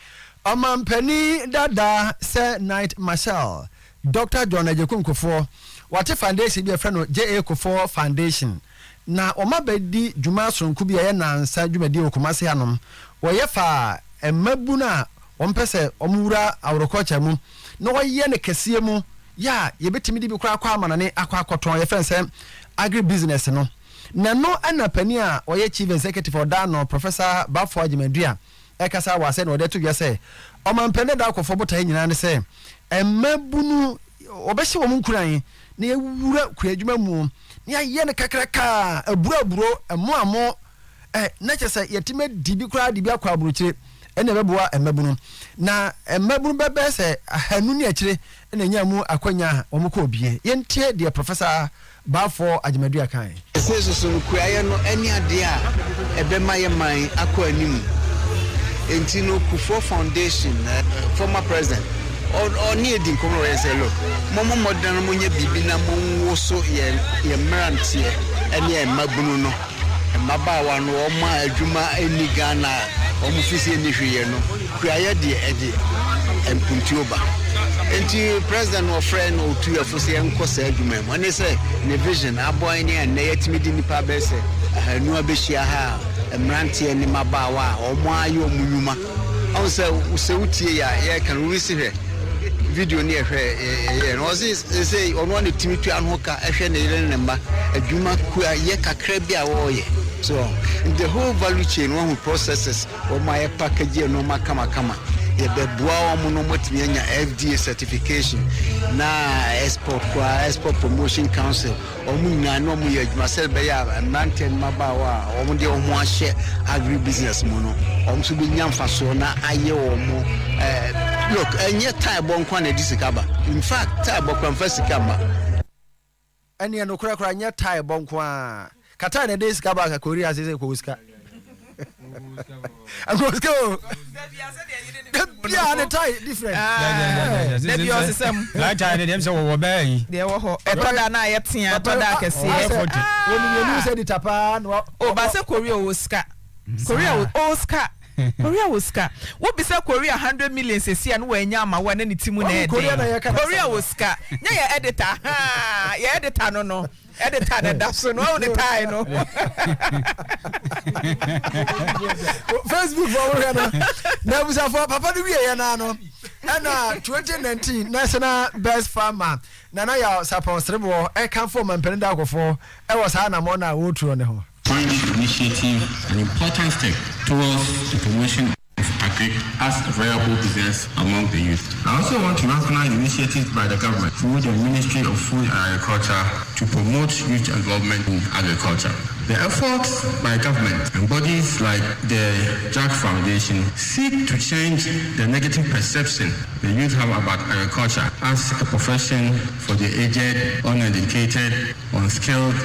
amampani dada se night marshal Dr. John Ajekunkofo wate foundation bi efra no JA Kofo Foundation na omabedi djuma sonku bi ye nansa djumadi okuma se hanom wo ye fa emabuna ompese omura agriculture mu no waye ne kese mu ya yebetimi di bi kura kwa amanane akwa akoton ye fense agri business no na no anapani a oye chief executive odano Professor Bafo Ajimadua ekasa wa se no de to ye se omampene da akofo bota nyina ne se emabunu obehye wo munkuran ne ewura kura adwuma mu ne aye ne kakraka aburo emo na chese yetime dibi kura dibi akwa aburuchire ene beboa emabunu na emabunu bebe se ahanu ne akire ene nyamu akwanya omukọ obie yentie de Professor Bafo Ajimadua kan seso nkuaye no eni ade a ebema ye man akọ anim enti no Kufo Foundation former president or near the Commonwealth look momo modern monye bibi na monwo so ye mrantie ene emabunu no mabawa no oma adwuma eni Ghana omufisi eni hweye no kuaye de ede empuntuoba enti president of friend o tu afose enkosa adwuma mo ne say ne vision aboy ne na yetimi nipa be se ahanu abehia ha emrantie ni mabawa omo ayo omunyuma on say usewutie ya ye kan wisi hwe video ni ehwe no say ono ne timi tu anho ka ehwe ne yire ne mba adwuma kuaye kakra bi a wo ye. So in the whole value chain, one who processes or my package no makama yɛbɛboa wɔn no wɔtumi anya FDA certification na export promotion council wɔn nyinaa na wɔn yɛ adwuma sɛ bɛyɛ a mmeranteɛ no mmabaawa a wɔn de wɔn ahyɛ agri business mu no wɔn nso bɛnya mfasoɔ na ayɛ wɔn look ɛnyɛ tie bɔ nkwa na ɛdi sika ba in fact tie bɔ kora mfa sika ba ɛne no kora nyɛ tie bɔ nkwa kata na ɛde sika ba ka korea sɛ kɔ sika Agosko. Yeah, the tie different. The bio system. Like tie them so we buy. There were etoda na yetia etoda kese. When you say the tapa no. Oh, but say Korea Oscar. Korea Oscar. Korea Oscar. What be say Korea 100 million sesi and we nya ma wan ni timu na e. Korea Oscar. Nya ya editor. Ha, ya editor no. Editor na da so no the tie no. Facebook for we na busa for papa no wie na no. Na 2019 National Best Farmer na ya support strebo e kan for man penida akofo e was ha na mo na wo turo ne ho. Find this initiative an important step towards the promotion of agric as a viable business among the youth. I also want to recognize initiatives by the government through the Ministry of Food and Agriculture to promote youth involvement in agriculture. The efforts by government and bodies like the Jack Foundation seek to change the negative perception the youth have about agriculture as a profession for the aged, uneducated, unskilled,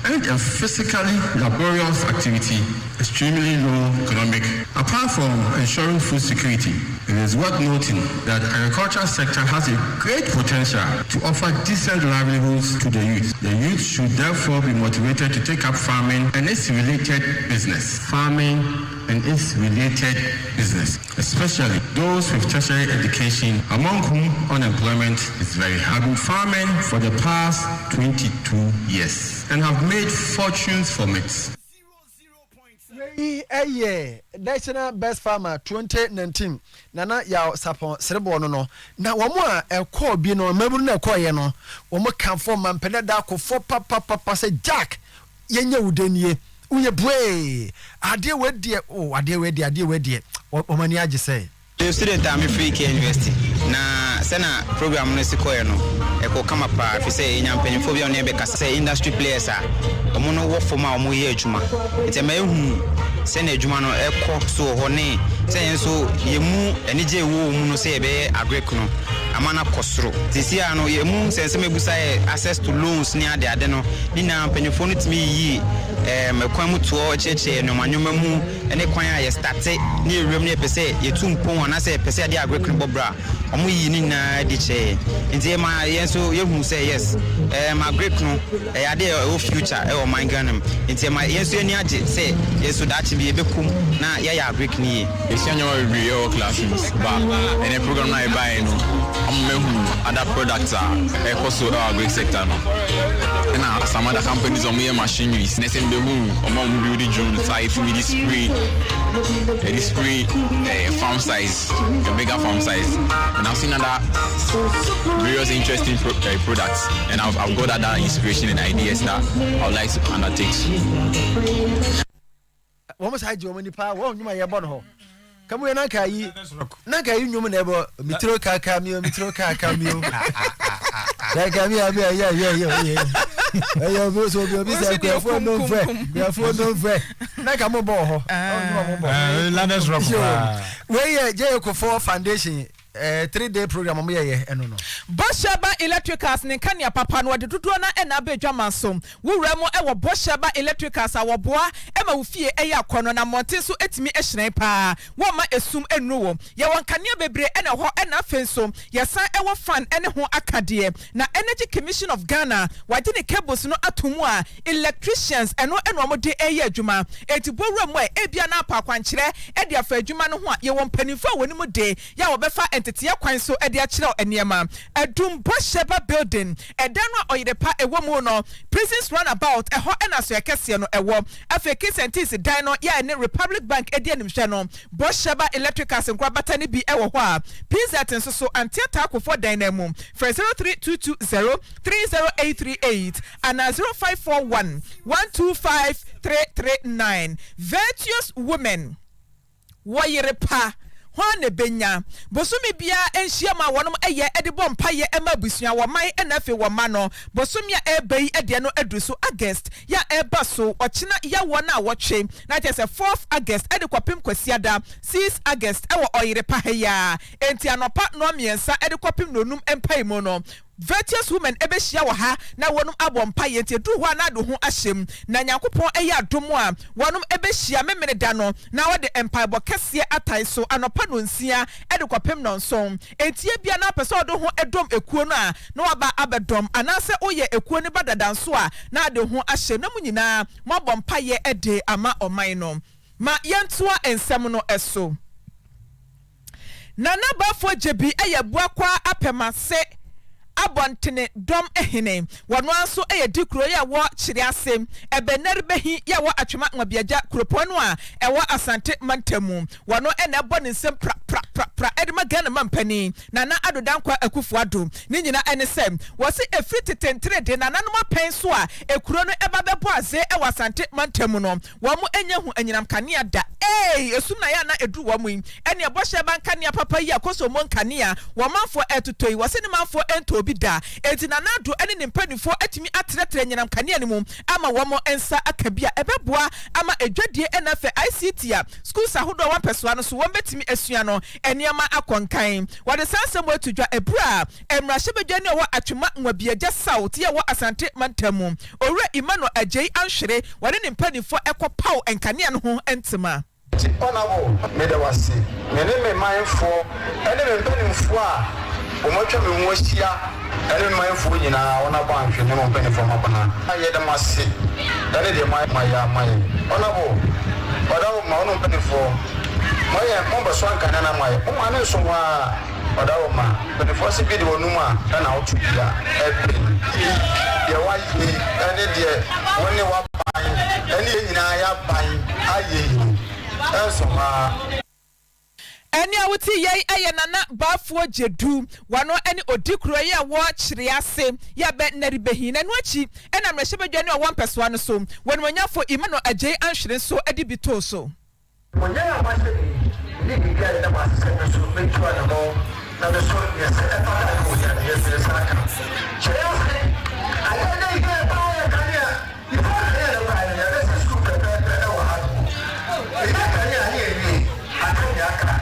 and a physically laborious activity, extremely low economic. Apart from ensuring food security, it is worth noting that the agriculture sector has a great potential to offer decent livelihoods to the youth. The youth should therefore be motivated to take up farming and its related business. Farming and its related business, especially those with tertiary education, among whom unemployment is very high. I've been farming for the past 22 years and have made fortunes from it. National Best Farmer 2019 nana ya sapon serebo no na womo a ekọ bi no maburu na ekọ ye no womo kan for man peneda ko for papa say Jack yenye udenie uye bwe ade we o mani age say the student am free care university na sena program no sikoye no eko kama pa fi say nyampanifo bia no e be kasa say industry players a omo no wo foma omo ye adwuma ntema ehu sena adwuma no eko so ho ne say enso yemu enije wo mu no say e be agrek no amana kosoro tisia no yemu sense mebusa access to loans ni ade no ni na mpanifo no timi yi mekwan mu to cheche no manwoma mu ene kwan a ye start ni ewrem ne pese yetumpon na say pese ade agrek no bobra omo yi ni na di che nti ma yenso yehu say yes ma agrek no ade o future e o manganam nti ma yenso ani age say yeso da chi bi ebekum na ya agrek ni esi anyo we your classrooms ba ene program na e buy no mehu other products are also our agri sector no na some other companies on machineries na send the room on building drone site with this spray farm size a bigger farm size and I've seen other various interesting products and I've got other inspiration and ideas that I would like to undertake. Almost had you many power nyuma ye bon ho kamu na kai nyum na ebo mitro kaka mio da kami abi ya ayo bo so bi say kwafo no fe na ka mo bo ho Landers Rock we je ko for foundation 3-day program mo ye eno no Bosheba Electricals ne kania papa no de dodo na na abedwa so wura mo e wo Bosheba Electricals awoboa e ma wo fie e ya kono na monte so etimi ehyiren pa wo ma esum enu wo ye won kania bebre e na ho e na fenso ye san e wo fan ene ho akade na Energy Commission of Ghana wade ne cables no atomu a electricians eno mo de e ya adwuma enti bowura mo e bia na apa kwankire e de afa adwuma no ho a ye won panifo woni mo de ya wo befa tetia kwan so e de a kire eniema edum Bosheba building edano Oyerepa ewo mu no prisons runabout eho na so yakese no ewo afeki sentis dan no ya ne Republic Bank edi animhwe no Bosheba Electricals nkrabata ne bi ewo ho a PZ nso so antiata akofo dan na mu for 032203038 and 0541 125 339 virtuous women Oyerepa hwan ne benya bosumi bia enhia ma wonom eye ede bompa ye ema busua wo man na afi wo ma no bosumi a ebai ede no adu so August ya eba so ochina ya wona wotwe na je se 4th August ede kwapem kwasiada 6th August ewo Oyerepa ya enti anopa no miensa ede kwapem nonum empaimo no virtuous women ebehia wo ha na wonum abompa ye enti du ho na do ho ahyem na Nyankopon eya adom a wonum ebehia memene da no na wode empaibo kese atai so anopa no nsia ede kwapem no nson enti bia na pese odo ho edom ekuo no a na waba abedom anase oye ekuo ne badada so a na de ho ahyem na munyina mabompa ye ede ama oman no ma yentoa ensem no eso nana bafo jebi eyebua kwa apemase abontene dom ehene wono anso eyedikro ya wo kyire asem ebener behi ya wo atwema ngabiaja kropo no a ewo asante mantamu wono ene bone nsem pra edema gana mampani nana adodankwa akufu ado ni nyina ene sem wo se efri tetentre de nana no mapen so a ekuro no ebabebo aze ewo asante mantamu no wo mu enyahu anyinam kanea da esum na ya na edu wo mu ene eboshe bankania papa yi akoso mo nkania wo manfo etotoi wo se ni manfo ento bida enti nanado ene ne mpanifo atimi atretre nyinam kanea ne mum ama womo ensa akabia ebeboa ama edwadie enafe ICT a schools ahodo wa pesoa no so won betimi asua no eniama akonkan wode sansem watudwa ebra emrahye bedwane wo atwema nwabiaja south ye wo asante mantamu owura Emmanuel Ajei anhwere wode ne mpanifo ekopaw enkanea no ho entima honorable medawasi me mindful ene me mpanifo a omotwa me nwohia ene me mindful nyina wona ba anhwe ne mo mpanifo mabana aye de mase ene de my honorable odawo ma wona mpanifo moye momba so ankana na moye mo ane so wa odawo ma mpanifo se bi de wonuma na otubia ebin de wa yi ene de woni wa ban ene nyina ya ban aye eso ma eni awuti yei eye nana bafuo jedu wano eni odikro ye wo kyire ase ya be naribehi na nuachi ena mrehye bedwane o wampesoa no so wonmonyafo Emmanuel Ajei anhwere so edi bito so monyaya mashe ni bibia ina masese so metwa na mo na the so yes e pata ko ya yes saka chese ayana ige ba ya kania ifa ya ba ya this is good e wa ha ina kania ni akanya aka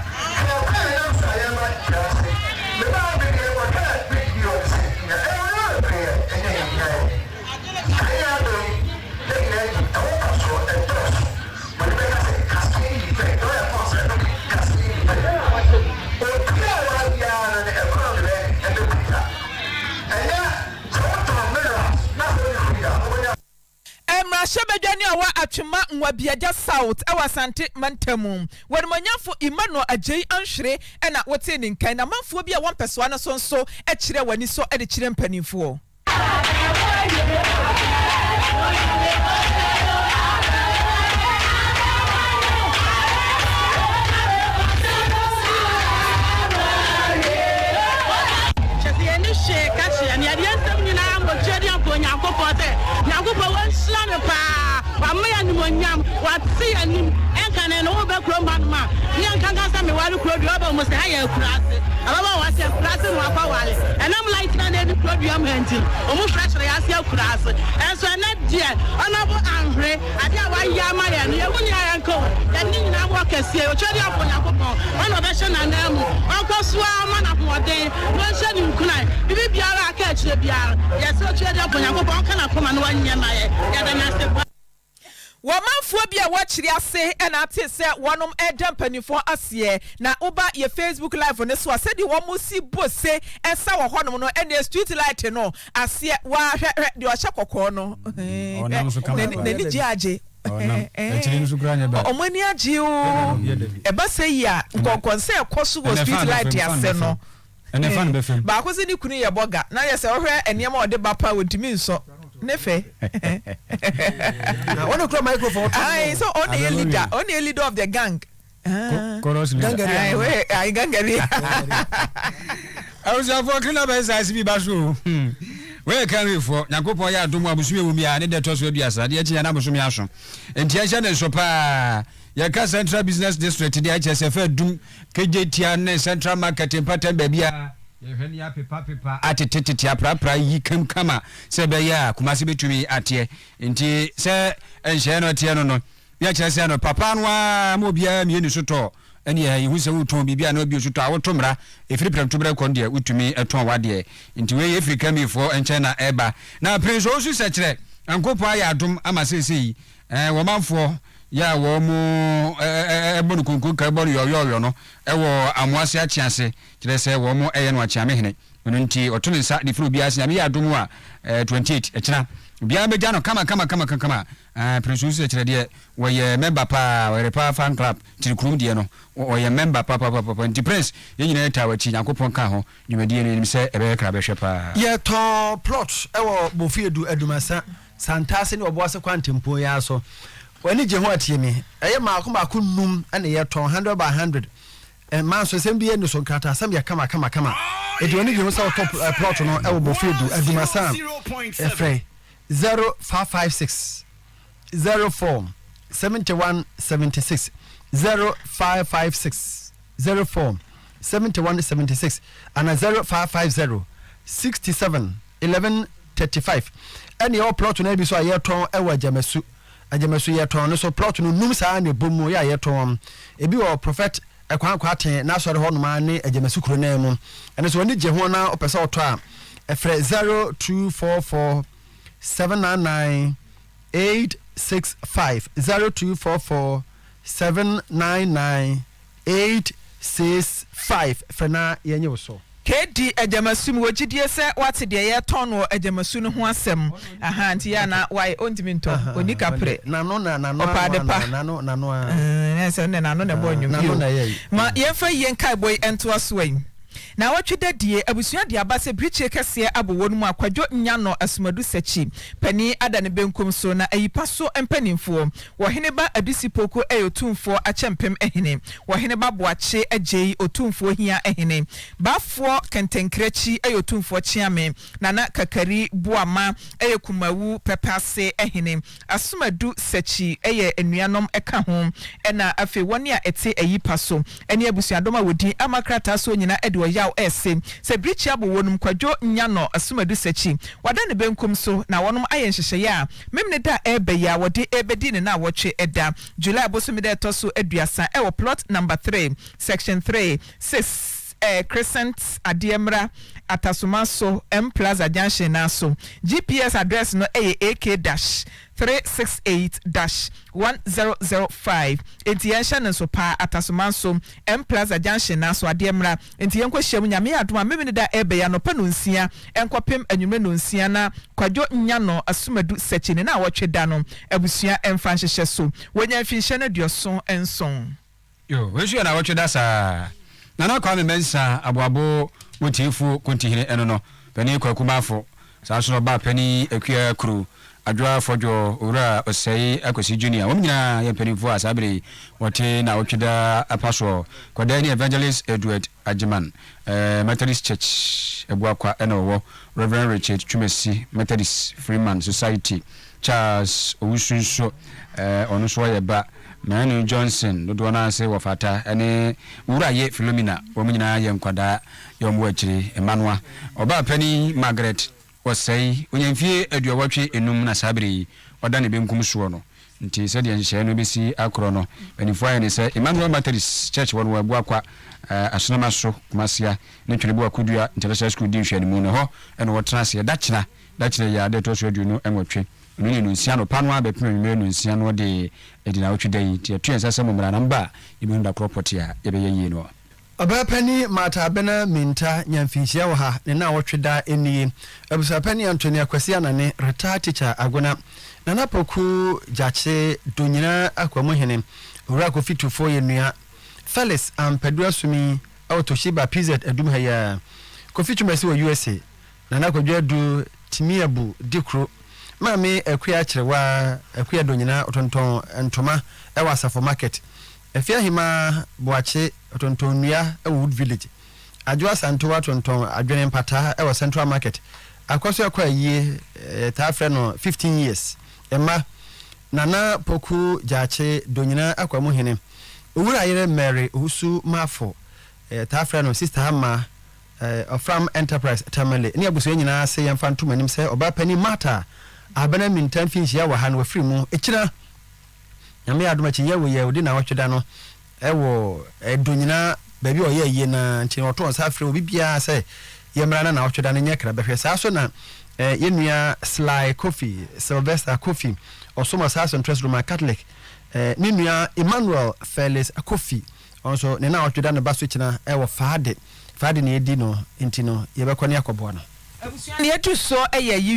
Shebedwani awa atwema nwabiaja south ewa sante mantamu wonmonyafo Emmanuel Ajei anhwere ena wote ni nkan na manfo bi a won pesoa no so e kire wani so e de kire mpanifo What's and can over Croman, Yankan, me while Crodo must hire a class. I was a class in Wapawali, and I'm like an program hunting, almost actually as your class. And so, not yet, honorable Andre, I tell why Yama and Yamunyanko, and then I walk a seal, Charlie upon Yapo, one of Asian and them, Uncle Swam, one of more day, one shining cry. If you are a catch the Biar, yes, so Charlie upon Yapo, can I come and 1 year, my head. Wamanfo bia wa kyire ase na ate se wonom edampanifo ase na oba ye Facebook live ne so ase di womusi bose ensa wo honom no ene street light no ase wa hwehwe de o hye kokko no ne ni jiaje omani aji o eba se ya nkokon se ekoso wo street light ase no ene fan be fem ba ko se ni kunu ye boga na ye se wo hwe enema ode bapa wodimi nso nefe one o'clock microphone so on a leader of the gang chorus leader I gangari I was for clean by size bi baso we can for Yakopon ya domo abusu ewu mi a ne de toso aduasa de echi na abusu mi aso enti a hye ne so pa yɛka central business district de HSF dum KJT ne central market pattern babia yɛhwɛ ne apepa atetete aprapra yi kama sɛ bɛyɛ a kumase betumi ateɛ nti sɛ ɛnhyɛ no teɛ no ya kyerɛ sɛ no papa no a ma obia mienu so tɔ ɛne yɛhu sɛ wotɔn bibia na obi so tɔ a wotomra ɛfiri prɛmtobrɛ kɔn deɛ wotumi ɛtɔn wadeɛ nti wei ɛfiri kamifoɔ ɛnkyɛn na ɛba na prince ɔsu sɛ kyerɛ ankopɔ ayɛ adom ama sɛsɛyi wɔmanfoɔ ya wo mu ebo no konko ka ebo yo no ewo amoase achiase kire se wo mu eye no achiame hene no nti oto ne nsa de furu bia se me ya domu a 28 echina bia meja no kama prince usu kire de wo ye member pa Oyerepa fan club tirikrum de no wo ye member pa nti prince ye nyina eta wachi yakopon ka ho nyumadi ne nim se ebe kra behwe pa ye to plot ewo bofiedu adumasa santase ne obo ase kwantempo ya so wani je ho atie mi eye maako num ane ye ton 100 by 100 man so sem biye no so krata sam ya kama edi wani je ho sa top plot no e wo bofedu aduma sam efrey 0556 04 71 76 0556 04 71 76 and 0550 67 11 35 ene your plot no bi so aye ton e wa jamasu ajamasu yeton no so plot no num saa ne bomu ya yeton ebi wo prophet ekwankwaten na sori ho no ma ne ajamasu kuro na mu ene so woni je ho na opese oto a efre 0244 799 865 0244 799 865 fena yenye wo so KD ajamasu mu wogidie se wate de ye ton no ajamasu no ho asem aha nti ya na why ontiminto onika pre nano opadepa nano na se nano na bo nwum ma ye fa ye nkai boy ento asoan na watwede die abusua de abase briche kese abo wonu mu akwadwo nya no asumadu sachi pani adane benkum so na ayipa so empanimfo wo hene ba adisipoko eyotumfo achempem ehene wo hene ba boache agei otumfo hia ehene bafo kentenkrachi eyotumfo chiame nana kakari buama eyekumawu pepase ehene asumadu sachi eye enuanom eka ho ena afi woni a ete ayipa so ene abusua doma wodi amakrata so nyina ede yaw ese se brichi abo wonum kwadwo nya no asumadu sachi wada ne benkum so na wonum aye nhyehyeye a memne da ebe ya wode ebedi ne na wotwe eda July boso me da toso aduasa e wo plot number 3 section 3 6 Crescent Adiemra Atasumaso M Plaza Junction naso GPS address no AK-368-1005 entiensha nso pa Atasumaso M Plaza Junction naso Adiemra entienko hyiam nyame adoma memene da ebe ya no panu nsia enkopem anwume no nsia na kwadwo nya no asumadu sachine na wotwe da no abusua emfa nhyehyɛ so wonya finhye no dioso enson yo wesu na wotwe da saa nana kwa me mensa aboabo wotifu kontihire eno no pani kwakumafo saa so ba pani akua kru adwa fojo ora osei akosi junior wo nyina ye panifo asabere wote na wotweda apaso kwadani evangelist Edward Ajiman Methodist Church ebuakwa eno wo Reverend Richard Chumesi Methodist Freeman Society Charles Owusunso ono so yeba Manu Johnson dodo na ase wafata ene wura ye Philomena wo nyina ye nkwada yomwo akiri Emmanuel oba pani Margaret wasai onyamfie aduawatwe enum na sabere oda ne benkum so no nti se de nhye no besi akro no benifo aye ne se Emmanuel Methodist Church won wabu akwa asonama so kumasia ne twelebu akudua international school di hwani mu ne ho ene wotena se dachina ya de to so aduno enwatwe nuni no nsia no pano abepem nwere no nsia no de edina wotwedai ti atuen sasa momra namba ibunda property a yebeye yi no Abapani mata bena minta nyamfinhia wo ha ne na wotweda eni abusapani Anthony Akwasi anane retired teacher agona na napoku jache donyina akwamu hene ora ko fitufo yenua Felix Ampadua Sumi autoshiba PZ adum ha ya ko fitumasi wo USA na nakodwa du timiabu dikro mame akua kirewa akua donyina otonton ntoma e wasafo market efia hima boache otonton nua e Wood Village adwa santowa tonton adwene mpata e Central Market akwaso akwa yie ta frɛ no 15 years emma Nana Poku Jache Donyina Akwamu Hene Owura Yere Mary Usu Mafo Tafra no sister Hama from Enterprise Tamale ni abuso nyina se yamfa ntoma nim se oba pani mata abana mintan finchi ya wahan wa free mu echira nyame adoma chi ye wo ye odi na watweda no ewo Donyina baby oye ye na nti oto sa free obi bia se yemra na watweda no nye kra behwe sa so na yenua Sly Coffee Sylvester Coffee Osoma Sasso Trust Roman Catholic Ninua Emmanuel Felix Coffee also ne na watweda no baso china ewo faade ne edi no intino yebekwane akoboa no abusuani etu so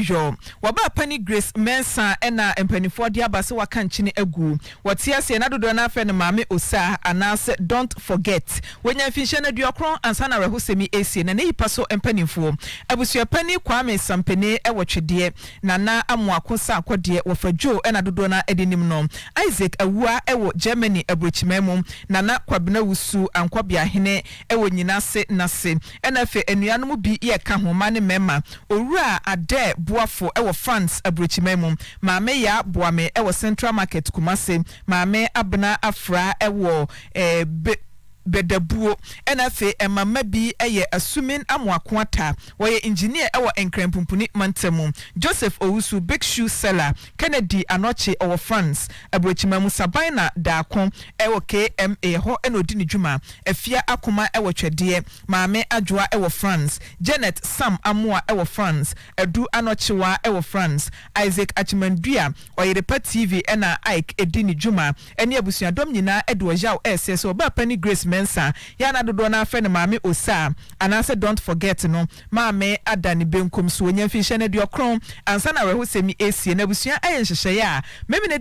usual waba pani Grace Mensa ena empanifo de abase waka nchine egu watiase na dodo na afa ne maame osa anase don't forget wenya finhye na duokron ansa na rehosemi esi na yipa so empanifo abusua pani Kwame Sampene ewotwede na amoakosa akode wofadwo ena dodo na edinim no Isaac Awua ewo Germany abrochimemu na kwabena wusu ankwabia hene ewo nyinase nase ena fe enuanom bi ye ka homa ne mema Owura Ade Boafo ewo France abrochimemu maame ya Boame ewo Central Market Kumase maame Abna Afra ewo bedabuo enafe emama bi eye Asumin Amwakwata woye engineer ewo Enkrempumpuni Mantemu Joseph Owusu Big Shoe Seller Kennedy Anoche ewo France abrochimemu Sabina Dakon ewo KMA ho enodi ni dwuma afia akoma ewo twede maame Adwoa ewo France Janet Sam Amua ewo France Edu Anochewa ewo France Isaac Achimandua Oyerepa TV ena Ike edini dwuma eni abusuadom nyina Edu Ojao SS oba pani Grace Mensa yana dodo na afa ne maame osa anase don't forget no maame adani benkum so nya finhye ne duokron ansa na rehosemi esie na busua ayenhyehyɛ ya memene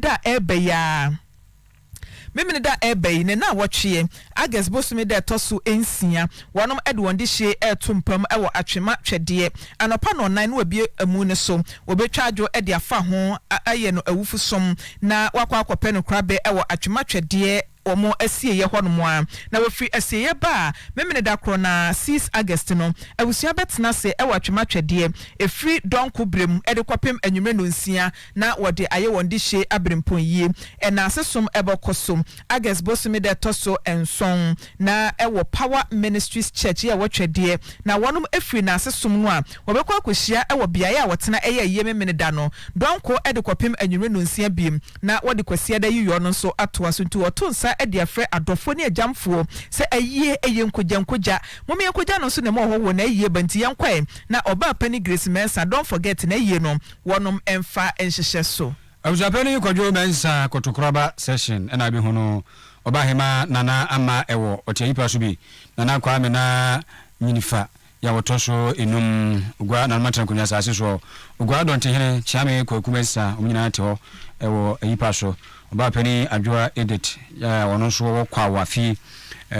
da ebe ne na wotwe August bosumi da toso ensia wonom edwon de hye etumpam ewo atwema twede anopa no 9 no abie amu ne so obetwa adwo ede afa ho aye no awufu som na wakwa akɔpɛ no krabe ewo atwema twede omo asie ye hono a na wofri asie ye ba memene da kro na 6 August no abusua betena se ewa twema twede efri donko brem ede kwapem anwumre no nsia na wode aye wonde hye abrempon yie ena asesom ebokosom August bosumi de toso enson na ewo Power Ministries Church ye wotwede na wonom efri na asesom no a wobekwa akohia ewo biaye a wotena eye ye memene da no donko ede kwapem anwumre no nsia biem na wode kwasia da yiyo no so atoa so nti wotonsa ede afre adofo ne agyamfo se ayie eye nkogya mome nkogya no so ne mo ho na ayie banti yankwae na oba pani Grace Mensa don't forget na ayie no wonom emfa enhyehye so abusapani kwadwo Mensa kotokraba session ena bi hono oba hema nana ama ewo otiayipa so bi nana Kwame na nyinifa ya wotoso enum ugwa na matan kunya asase so ugwa donte hene chiame Mensa omnyina te ho ewo ayipa so oba pani Adwoa Edit ya wono so wo kwa wafi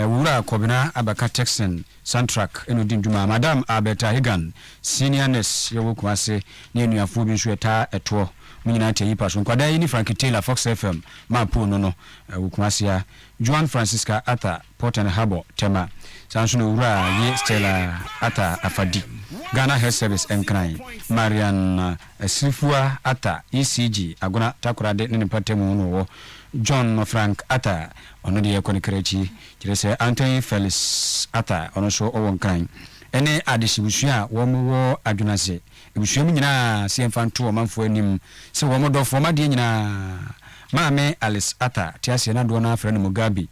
wura Kobina Abaka Texan Soundtrack enodi nduma Madam Alberta Higan Senior Nurse yewo kwase ne enuafo bi nso eta eto munyina te yipa so nkwada yi ni Frank Taylor Fox FM mapu no wukwase Joan Francisca Arthur Port and Harbour Tema sanso no wura ye Stella Arthur Afadi Ghana Health Service Enkran Marian Sifua Arthur ECG Agona Takorade ne patemu no wo John Frank Arthur ono de yakoni krechi kirese Anthony Felix Arthur ono so owon kan ene adesibusua wo mo adwunase ebusua mu nyina se mfanto manfo anim se wo mo dofo ma de nyina maame Alice Arthur tiase na do na afra no Mugabe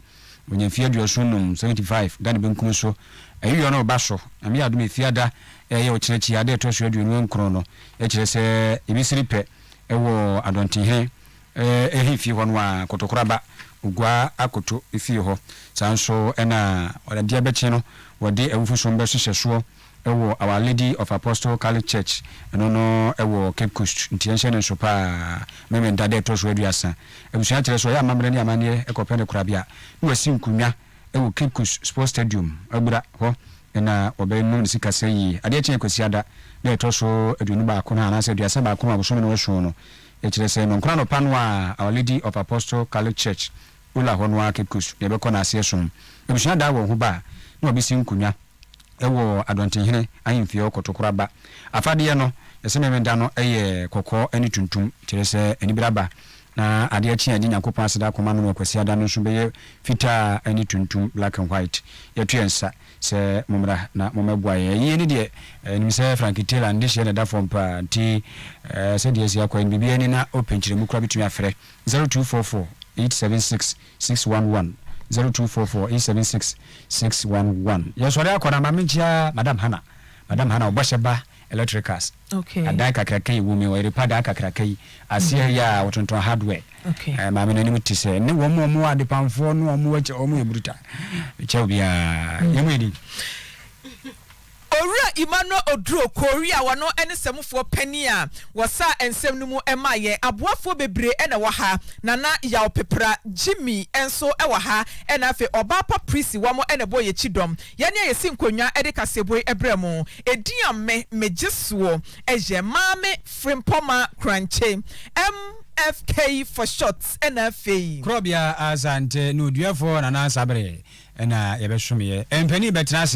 onyamfia duosunum 75 Ghana benkum so ayi no ba so ami adum fiada ye o kirechi ade to so aduonu nkro no e kirese ebisiripe ewo adontihe ehifi hono a kotokoraba ugwa akoto ifi ho sanso ena wadadia bechi no wode awufusum be hyehyso ewo Our Lady of Apostle Catholic Church no ewo Cape Coast ntienhye so pa mementa de to so aduasa ebusua kire so ya mamre ne amane ekopene kurabia no wasi nkunwa ewo Cape Coast Sports Stadium abura ho ena obenu ne sika seyi ade kyen kwasiada de to so aduonu ba ko na anase aduasa ba ko ma boso no so no ekirese no nkra no panwa Our Lady of Apostle Catholic Church ula hono a Cape Coast ne be ko na asiesom ebusua da wo ho ba na obisi nkunwa ewo adontenhene ahimfie okotokoraba afade no yesememenda no eye kokko ani tuntum kirese ani braba na ade chi ade Nyankopɔn aseda koma no kwasi ada no so be fita ani tuntum black and white yetu ensa se momra na momabua ye ni de nim se Frank Taylor ande she da form pa nti se de sia kwa ni bibia ni na openchire mu kura bitumi afre 0244 876 611 0244 876 yesore akona mamenchia Madam Hana obosheba electricals okay adai kakrakai wumi Oyerepa da kakrakai asia ya wotonton hardware okay maame nani mutise ne wo mo ade pamfo no omo wache omo eburuta chew bia yemedi Owura Emmanuel Oduro Korea wano ene semufo pani a wasa ensem no mu ema ye aboafo bebre ene wa ha nana yaw pepra Jimmy enso e wa ha ena afi obapa prisi wamo ene boye chidom yene yesi nkonwa ede kaseboy ebremu ediame mejesuo eje mame frimpoma kranche FK for shots NFA Krobia azante no duafo nana sabre ena yebeshumiye empani betra